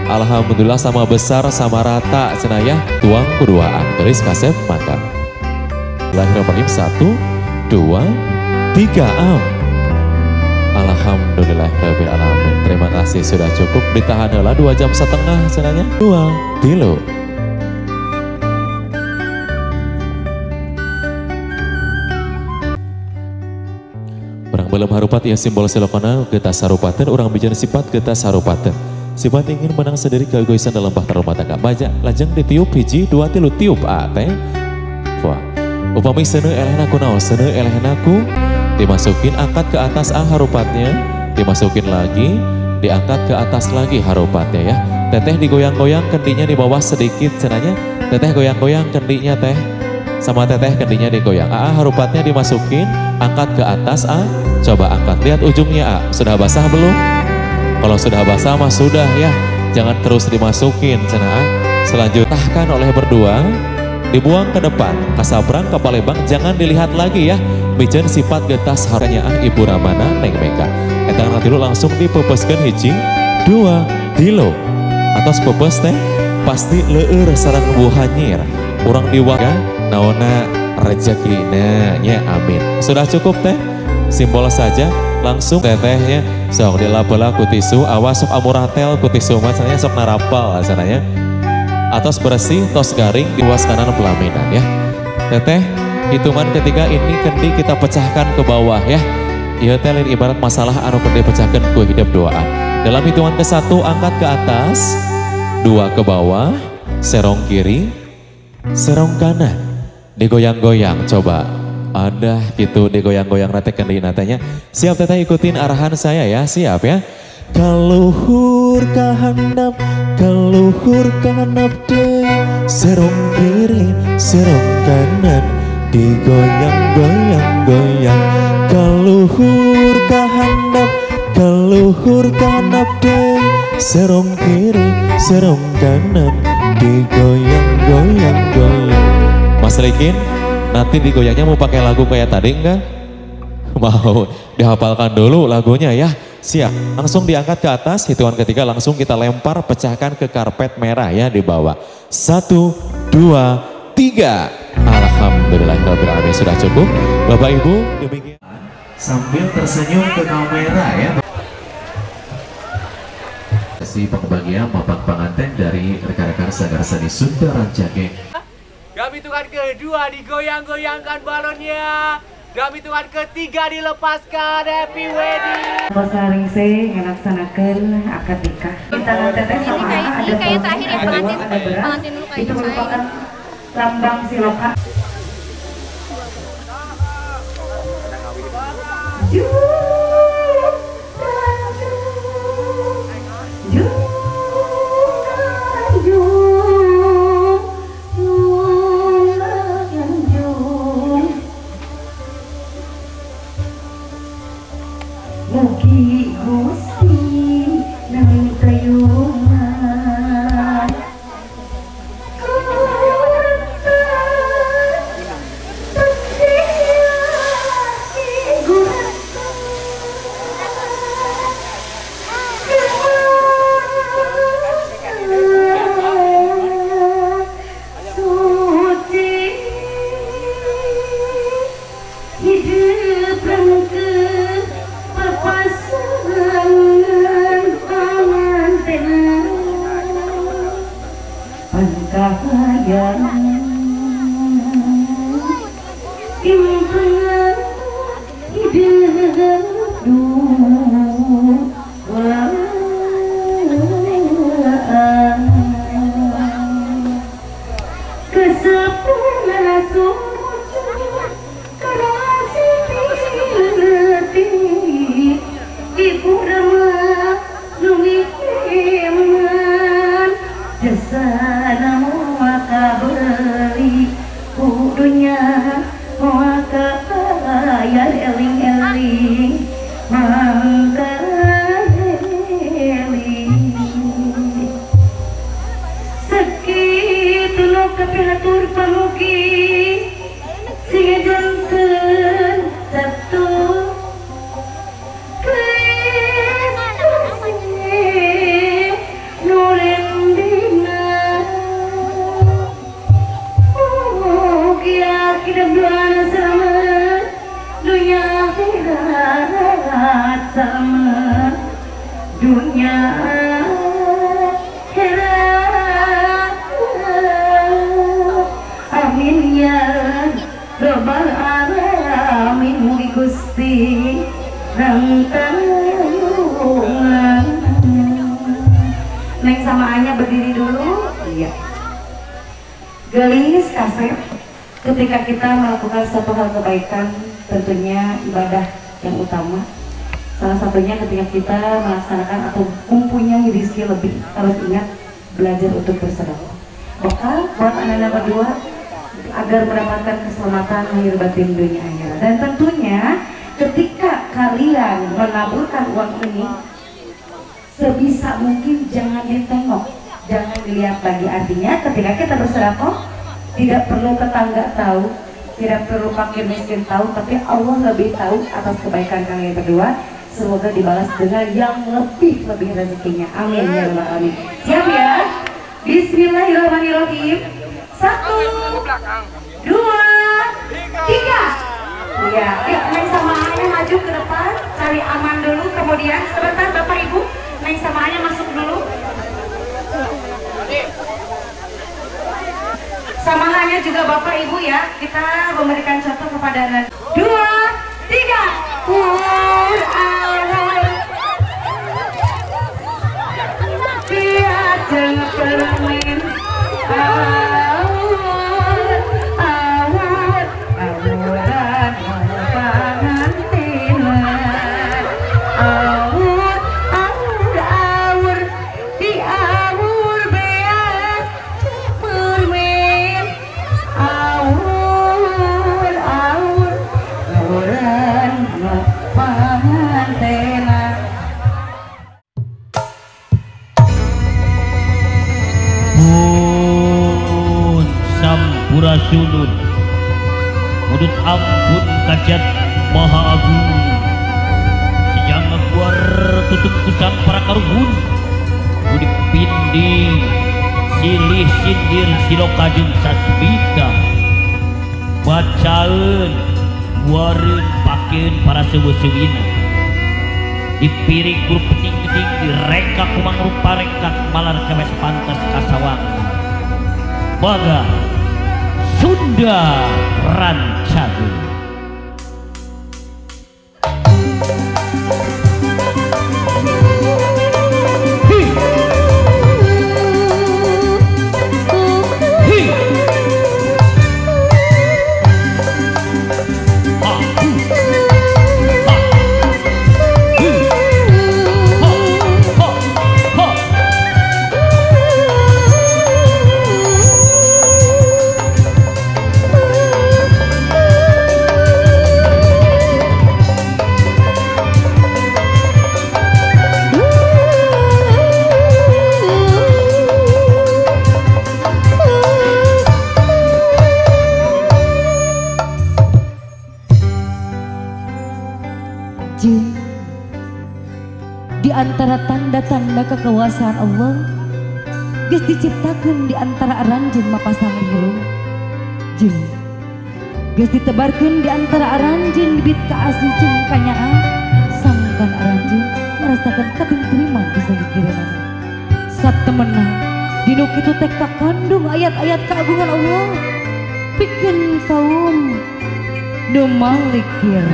Alhamdulillah sama besar sama rata cenayah, tuang keduaan tulis kasep makan. Bismillahirrahmanirrahim. 1 2 3 am. Alhamdulillahirabbil alamin. Terima kasih sudah cukup, ditahan heula 2 jam setengah cenanya. 2 tilo. Orang belum harupat ya simbol silokona getas harupaten, orang bijan sifat getas harupaten. Sifat ingin menang sendiri keegoisan dalam bahtera rumah tangga. Baca lajeng ditiup hiji 2 tilu tiup teh. Wah, upami seuneu elehnaku naon seuneu elehnaku dimasukin, angkat ke atas harupatnya, dimasukin lagi, diangkat ke atas lagi harupatnya ya. Teteh digoyang-goyang kendinya di bawah sedikit cenanya. Teteh goyang-goyang kendinya teh. Sama teteh kendinya digoyang. Harupatnya dimasukin, angkat ke atas coba angkat, lihat ujungnya sudah basah belum? Kalau sudah basah mah sudah ya, jangan terus dimasukin cenah. Selanjutnya tahkan oleh berdua, dibuang ke depan, kasabrang ke Palembang, jangan dilihat lagi ya. Bijan sifat getas haranya Ibu Ramana Neng Mega. Eta tilu langsung dipepeskeun hiji 2 tilo. Atas pepes teh pasti leueur sareng buhanyir. Urang diwaga naona rezekina nya amin. Sudah cukup teh, simbol saja langsung tetehnya sok dilapela ku tisu, awas sok amuratel ku tisu macanya sok narapal asalnya. Atas bersih tos garing diwas kanan pelaminan ya. Teteh hitungan ketiga ini kendi kita pecahkan ke bawah ya. Ieu teh lain ibarat masalah anu kendi pecahkan ku hidup doaan. Dalam hitungan ke-1 angkat ke atas, 2 ke bawah, serong kiri, serong kanan. Digoyang-goyang coba. Ada gitu digoyang-goyang nate kendi natanya. Siap teteh ikutin arahan saya ya, siap ya. Kaluhur kahandap, kaluhur kahandap deh. Serong kiri, serong kanan, digoyang-goyang-goyang. Kaluhur kahandap, kaluhur kahandap deh. Serong kiri, serong kanan, digoyang-goyang-goyang. Mas Rikin, nanti digoyangnya mau pakai lagu kayak tadi enggak? Mau dihafalkan dulu lagunya ya. Siap, langsung diangkat ke atas, hitungan ketiga langsung kita lempar, pecahkan ke karpet merah ya di bawah. 1 2 3. Alhamdulillahirabbil alamin. Sudah cukup Bapak Ibu, demikian sambil tersenyum ke kamera ya. Kasih pembagian bapak pengantin dari rekan-rekan Sanggar Seni Sunda Rancage. Dalam hitungan kedua digoyang-goyangkan balonnya. Dalam hitungan ketiga dilepaskan. Happy wedding. Saring se ngelaksanakan akad nikah. Tangan teteh sama ada kayak terakhir ya pengantin dulu kayak itu merupakan lambang siloka. Mugi Gusti nang tayo impengan hidup dua kesempurnaan langsung ibu ramah lumiman jasana maka beli kudunya maka ayah eling-eling mangka eling sekitu lo kepihatur pamugi singa jantan satu sama dunia heran amin ya rabbal alamin mugi Gusti rangtangan Neng sama Anya berdiri dulu. Iya gelis kasep ketika kita melakukan satu hal kebaikan tentunya ibadah yang utama. Salah satunya ketika kita melaksanakan atau mempunyai rezeki lebih, harus ingat belajar untuk bersedekah. Bekal buat anak-anak berdua agar mendapatkan keselamatan lahir batin dunia akhirat. Dan tentunya ketika kalian menaburkan uang ini, sebisa mungkin jangan ditengok, jangan dilihat lagi. Artinya ketika kita bersedekah, tidak perlu tetangga tahu, tidak perlu fakir miskin tahu, tapi Allah lebih tahu atas kebaikan kalian berdua. Semoga dibalas dengan yang lebih rezekinya. Amin ya rabbal alamin. Siap ya? Bismillahirrahmanirrahim. 1, 2, 3. Ya, Neng sama Anya maju ke depan, cari aman dulu. Kemudian sebentar Bapak Ibu, Neng sama Anya masuk dulu. Sama Anya juga Bapak Ibu ya, kita memberikan contoh kepada anak. 2, 3. Jangan permen awal awalan pengantinan awur di awur beas permen awur awalan pengantinan. Sampurasunun mudut ampun kajat maha agung sejang ngebuar tutup kusang para karuhun mudik pinding silih sindir silokajeng sasbita bacaun wareun pakeun para sewe-sewina dipiring grup peting-peting direngkak kumang rupa rengkak malar kewes pantas kasawang baga Sunda Rancageum. Di antara tanda-tanda kekuasaan Allah geus diciptakeun di antara aranjeun mapasangan heulung jeung geus ditebarkeun di antara aranjeun bibit kaasih jeung kanyaan sangkan aranjeun merasakeun katentriman bisa dikireunana satemena dinu kitu teh kakandung ayat-ayat keagungan Allah pikeun kaum Dumalikir.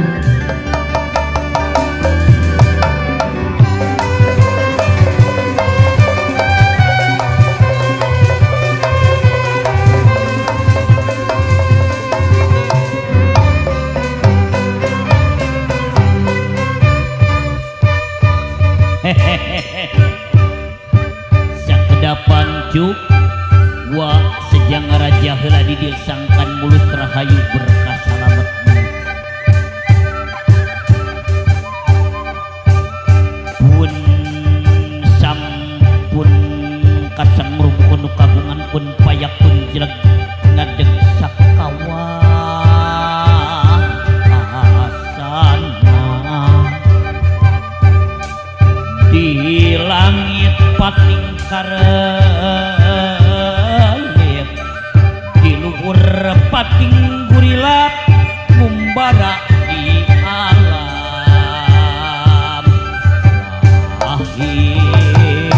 Sakedapan cuk wa sejang raja heula didilsangkan mulut rahayu berkah salamet pun sampun kasang merubuhkeun kagungan pun payak pun jeleg ngadeg sakawa asana di langit pating karelit di luhur pating gurilap ngumbara di alam lahir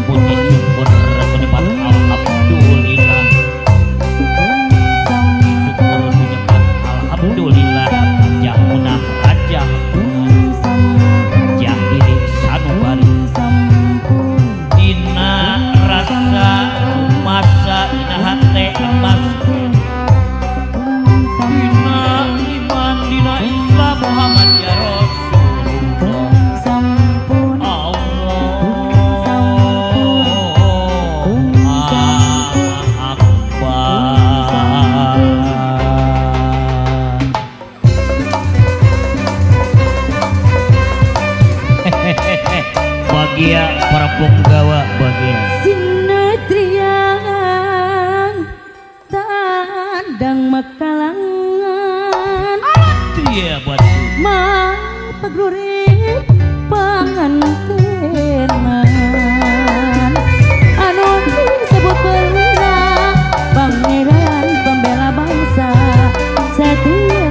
puji syukur menyembah alhamdulillah syukur menyembah alhamdulillah jamunah raja jahiri sanubari dina rasa masa dina hate emas dina iman dina Islam Muhammad ya Rasulullah Allah Akbar. Bagia para penggawa bagia Sinetrian tandang mekalangan iya batu mapagluri pangantenan anu disebut perwira pangeran pembela bangsa setia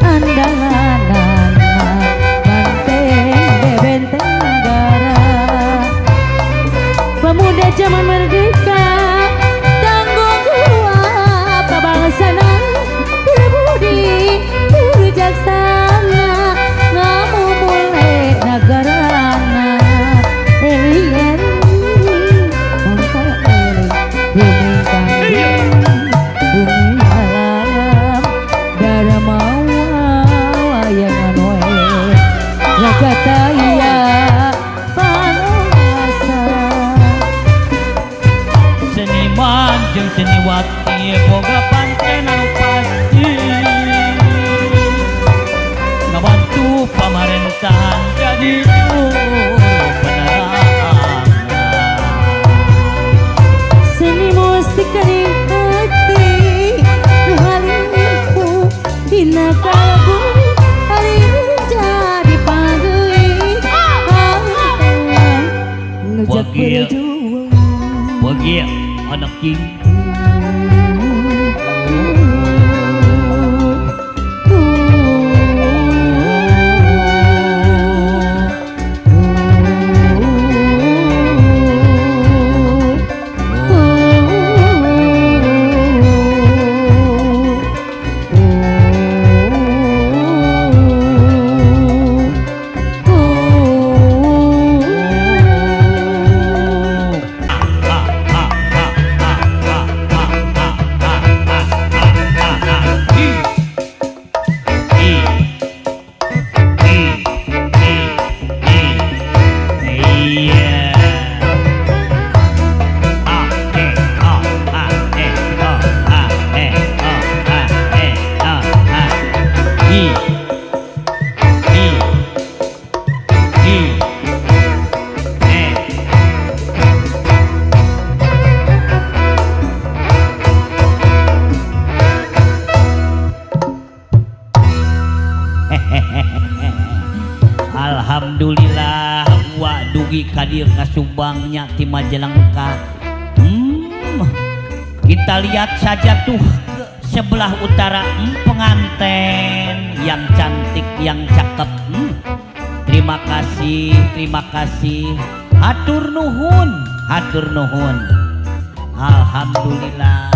andalan pemuda zaman merdeka tanggung jawab kebangsana berbudi bijaksana ngamumule nagarana alien bangsa alien bumi alam darmawa wayangan wae jagataya jeung seniwati boga pancenan pasti ngabantu pamerintahan jadi juru penerangan seni musik di hati nu halimpu dina kalbu hari jadi pageui ngejak berjuang bagia anak king Alhamdulillah wa dugi kadir kasumbangnya ti Majalengka. Kita lihat saja tuh ke sebelah utara pengantin yang cantik yang cakep. Terima kasih. Hatur nuhun. Alhamdulillah.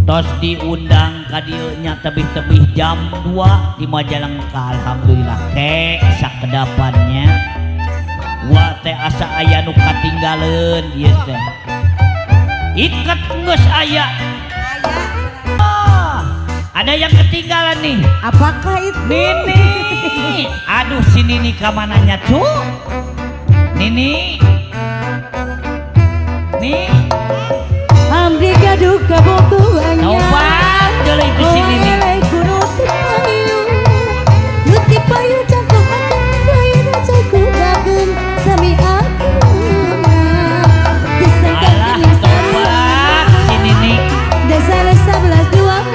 tos diundang ka dieu nya tebih-tebih jam 2 di Majalengka. Alhamdulillah ke sakedapannya wa teh asa aya nu katinggaleun ieu teh iket geus aya. Ada yang ketinggalan nih. Apakah itu? Nini. Aduh si Nini kamananya cu? Nini. Nih. Amri gaduh kabogoannya. Coba dulu itu si Nini. Nuti payu cangkok akan bayi rajaku gagem sami aku. Alah coba si Nini. Dasar 11 12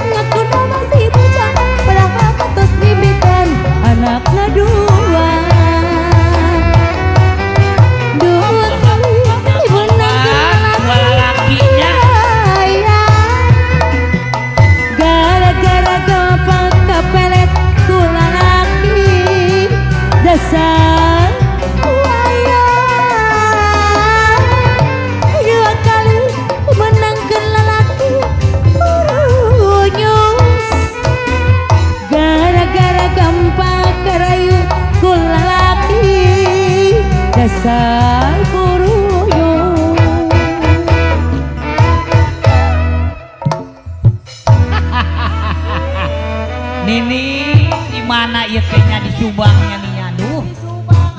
ngaku nama si bocah pada tos bibitan anaknya dua kali ibu nanggung lakinya gara-gara gampang kepelet tulang laki dasar buaya dua kali menangkan lelaki urunyus gara-gara gampang kerayu ku lelaki dasar urunyus. Nini di mana ieu kayaknya di Subangnya nih aduh.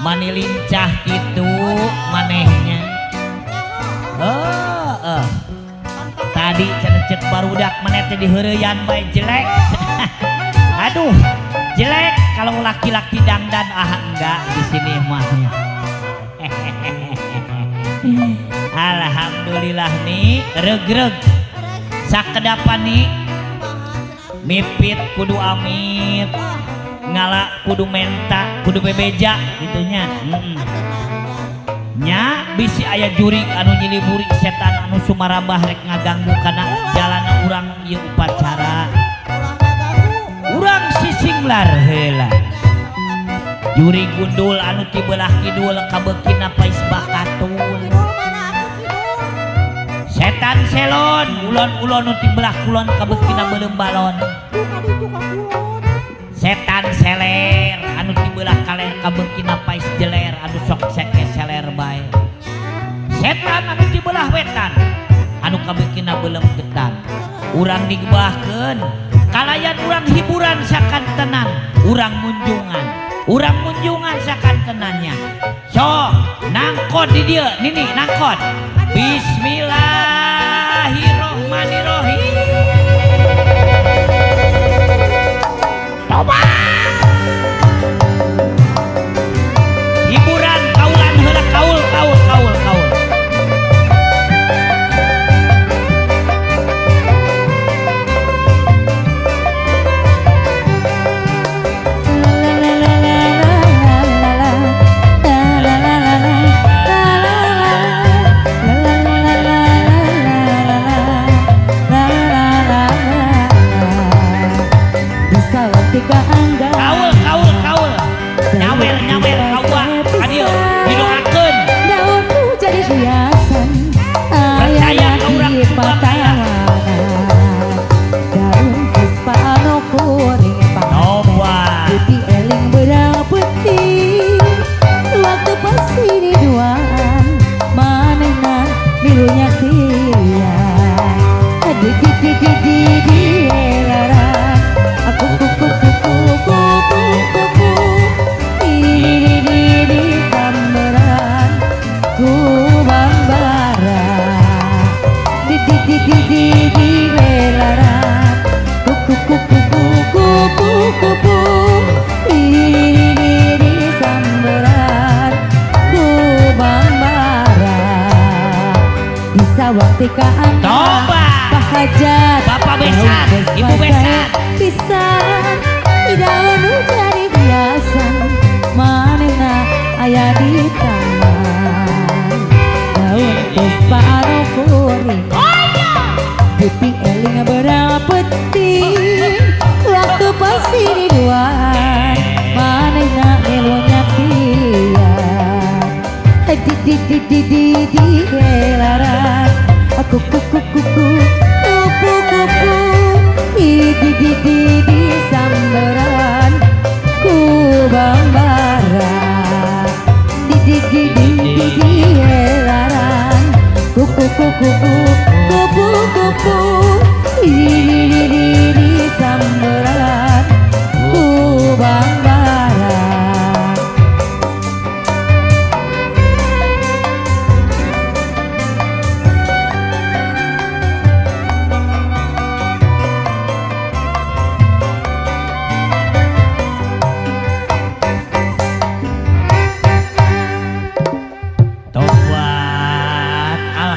Mani lincah itu manehnya. Tadi cenecek barudak maneh teh diheureyan bae jelek. Aduh, jelek kalau laki-laki dandan enggak di sini mahnya. Alhamdulillah nih regreg. Sakedapan nih mipit kudu amit, ngala kudu menta, kudu bebeja gitunya. Nya bisi aya jurig anu nyiliburi setan anu sumarambah rek ngaganggu kana jalan urang ieu upacara. Urang sisinglar heula. Juri gundul anu ti belah kidul kabeukina pais bakatul. Setan selon ulon-ulon nu ti belah kulon kabeukina beuleum balon. Setan seler anu ti belah kaler kabeukina pais jeler anu sok seke seler bae. Setan anu ti belah wetan anu kabeukina beuleum getan. Urang digebahkeun kalayan urang hiburan sakantenan, urang munjungan sakantenannya. So nangkot di dieu Nini nangkot. Bismillahirrohmanirrohim. Coba hiburan kaulan heula kaul. Kaul nyawer kawa adieu didoakeun jadi hiasan percaya ka urang percaya daun puspa anu kuring coba putih eling berapeuting waktu pasti di duaan manehna milunya sia di larang aku kuku di samberan ku bambara di larang kuku di samberan ku bambara bisa waktu ka hajat Bapak besan, Ibu besan bisa daun jadi biasa manehna aya di taman daun puspa anu kuring putih eling berapeuting waktu pasti di duaan manehna milunya sian di larang aku kupu-kupu di sambaran ku bambara di helaran kupu-kupu di sambaran ku bambara.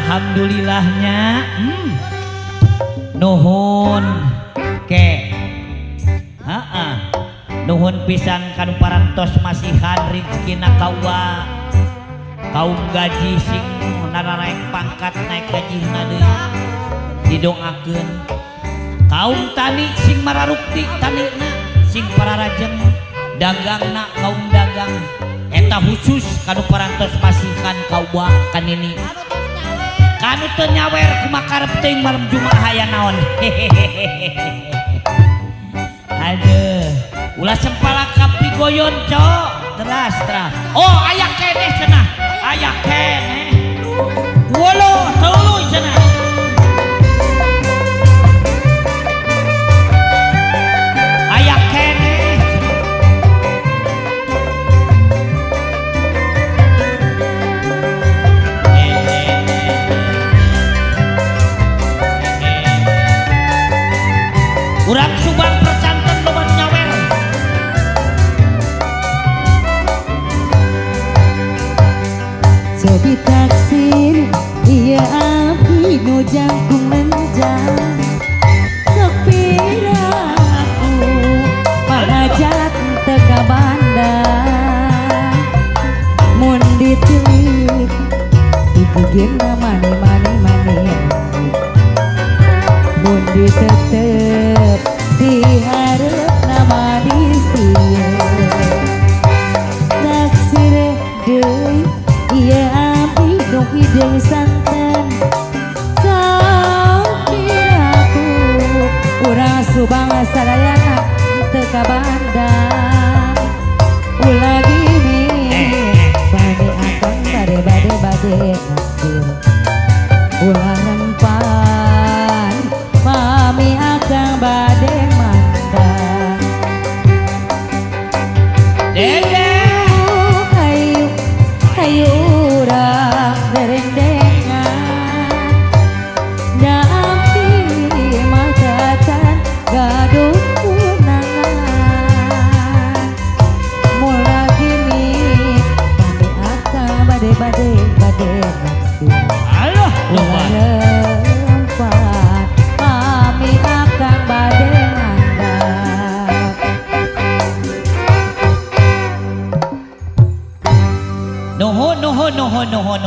Alhamdulillahnya nuhun ke nuhun pisan kanu parantos masihan rezekina kaula kaum gaji sing naik pangkat naik gajihna deui didoakeun kaum tani sing mararukti tanina sing pararajeng dagangna kaum dagang eta khusus kanu parantos masihan kaula kanini kanu teu nyawer kumakarep teuing malam Jumaah aya naon. Aduh, ulah sempalaka pigoyon cok, teras. Oh, aya keneh cenah, aya keneh. Wolo, tuluy cenah. Aya keneh. Urang Subang percanten luman nyawer. Sobi taksir iya api no jangkung menjang sepira aku pangajat teka bandar mun ditulik dikigirna mani mun ditetep diharap nama disieun taksir deui iya api dong hidung santen sopir aku urang Subang sadayana teka bandar ulah gini bade akang bade naksir ulah nempan mami akang bade mandang Dede kayu urang berendengan napi matatan gaduh unangan mula gini bade naksir Allah ulah rempat mami akang bade mandang nuhun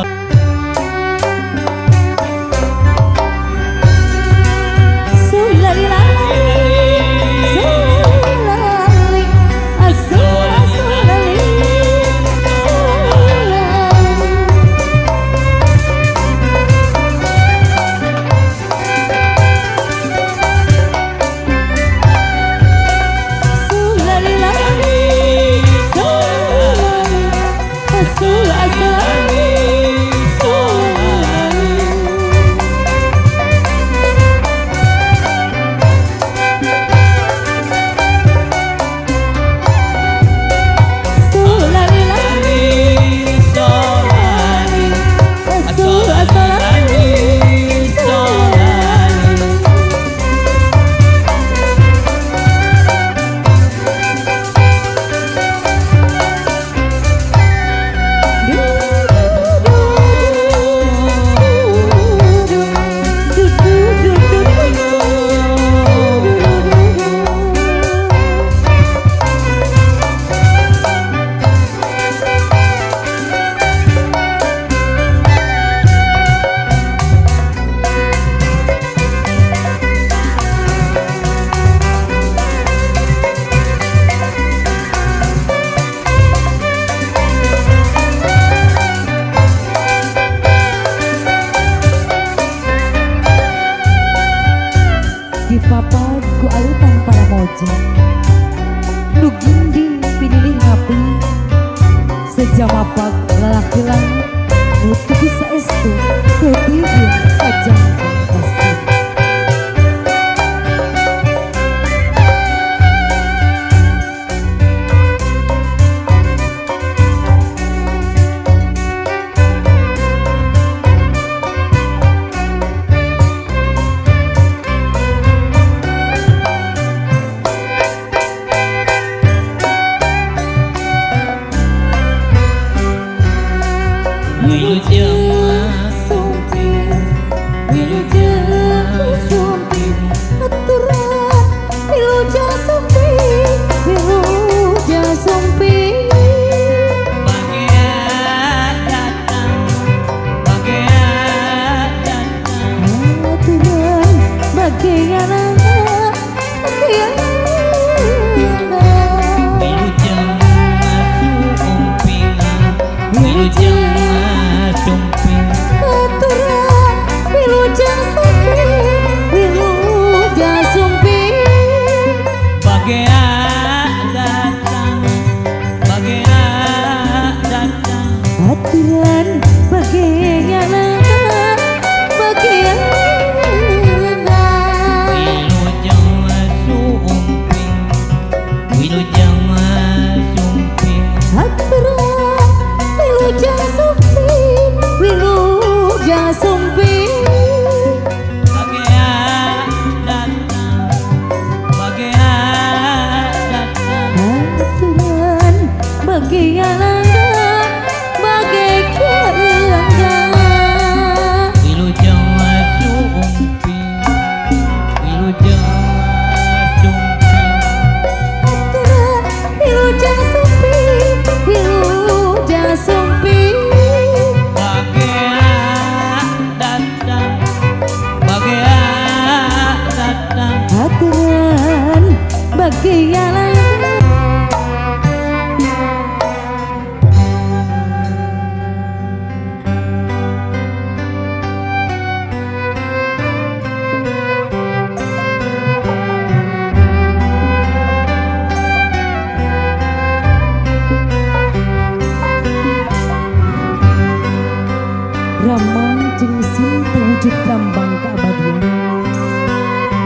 saestu ketibur kajang kasih.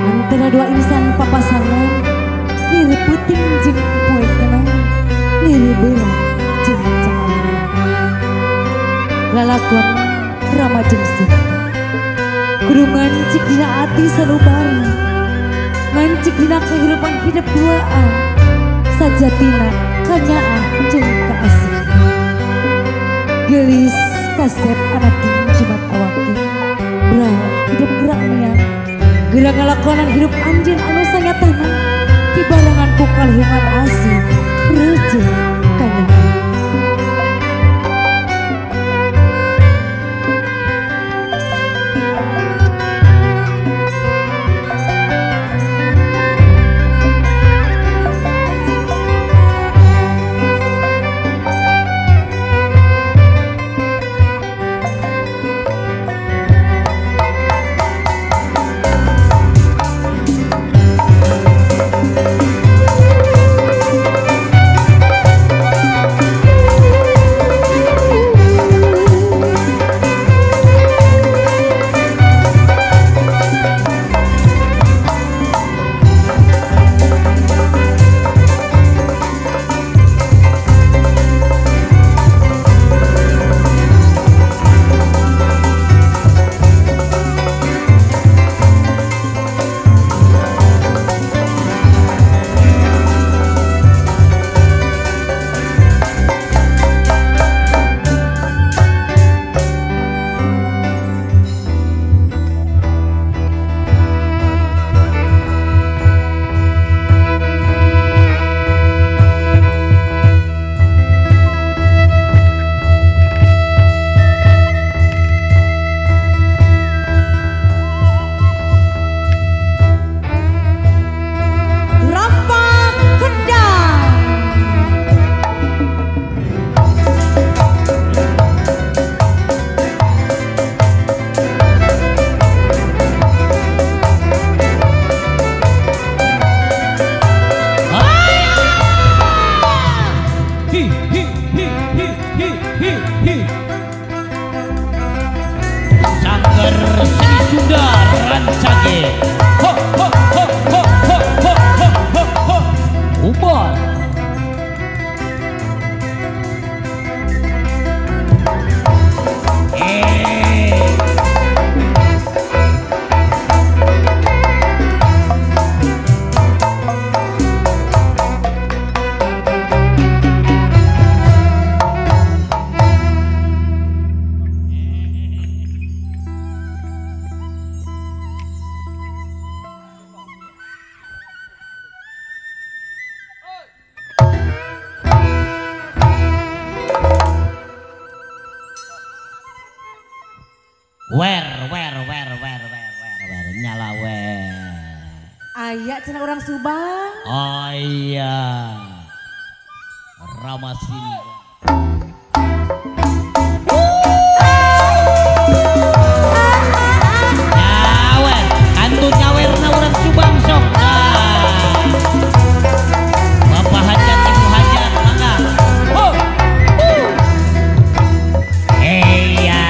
Antara dua insan papasangan, liri puting jeung poe kenang, liri belang jeung cahaya. Lalakon Rama jeung Sita, kudu ngancik dina ati salubarna, ngancik dina kehidupan hidup duaan, sajatina kanyaan jeung kaasih. Gelis kasep anaking jimat awaki, beral hidup geraknya. Gerak ngalakonan hidup anjeun anu sanyatana dibarengan ku kalhungan asih reujeun kanyaan. Ho ho ho ho ho ho ho ho. Ubon. Nyala Ayak cenah orang Subang. Oh iya, Ramasin. Nyawer, antu nyawerna orang Subang sok. Bapak hajat, ibu hajat, mangga. Iya.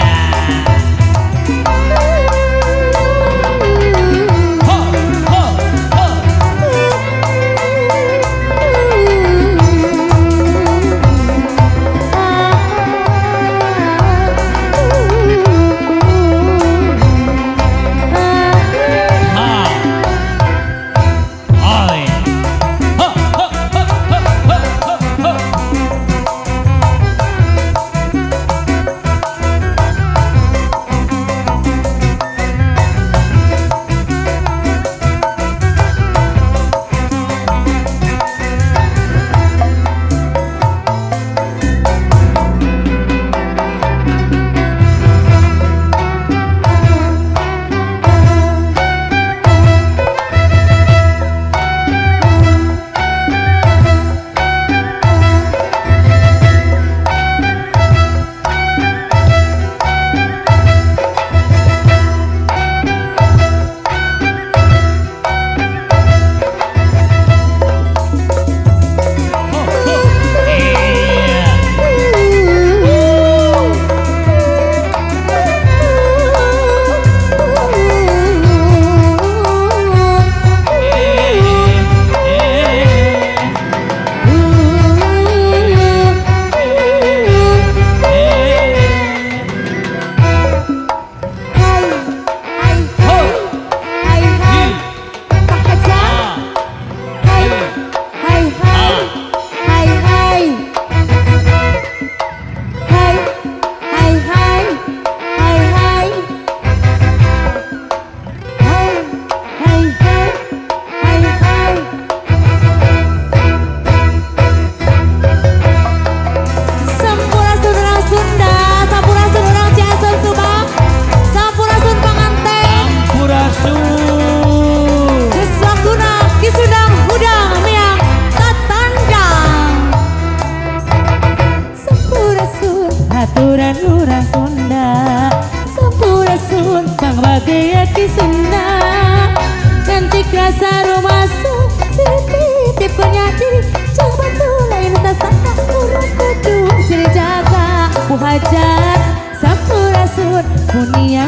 Hajat Sampurasun Munia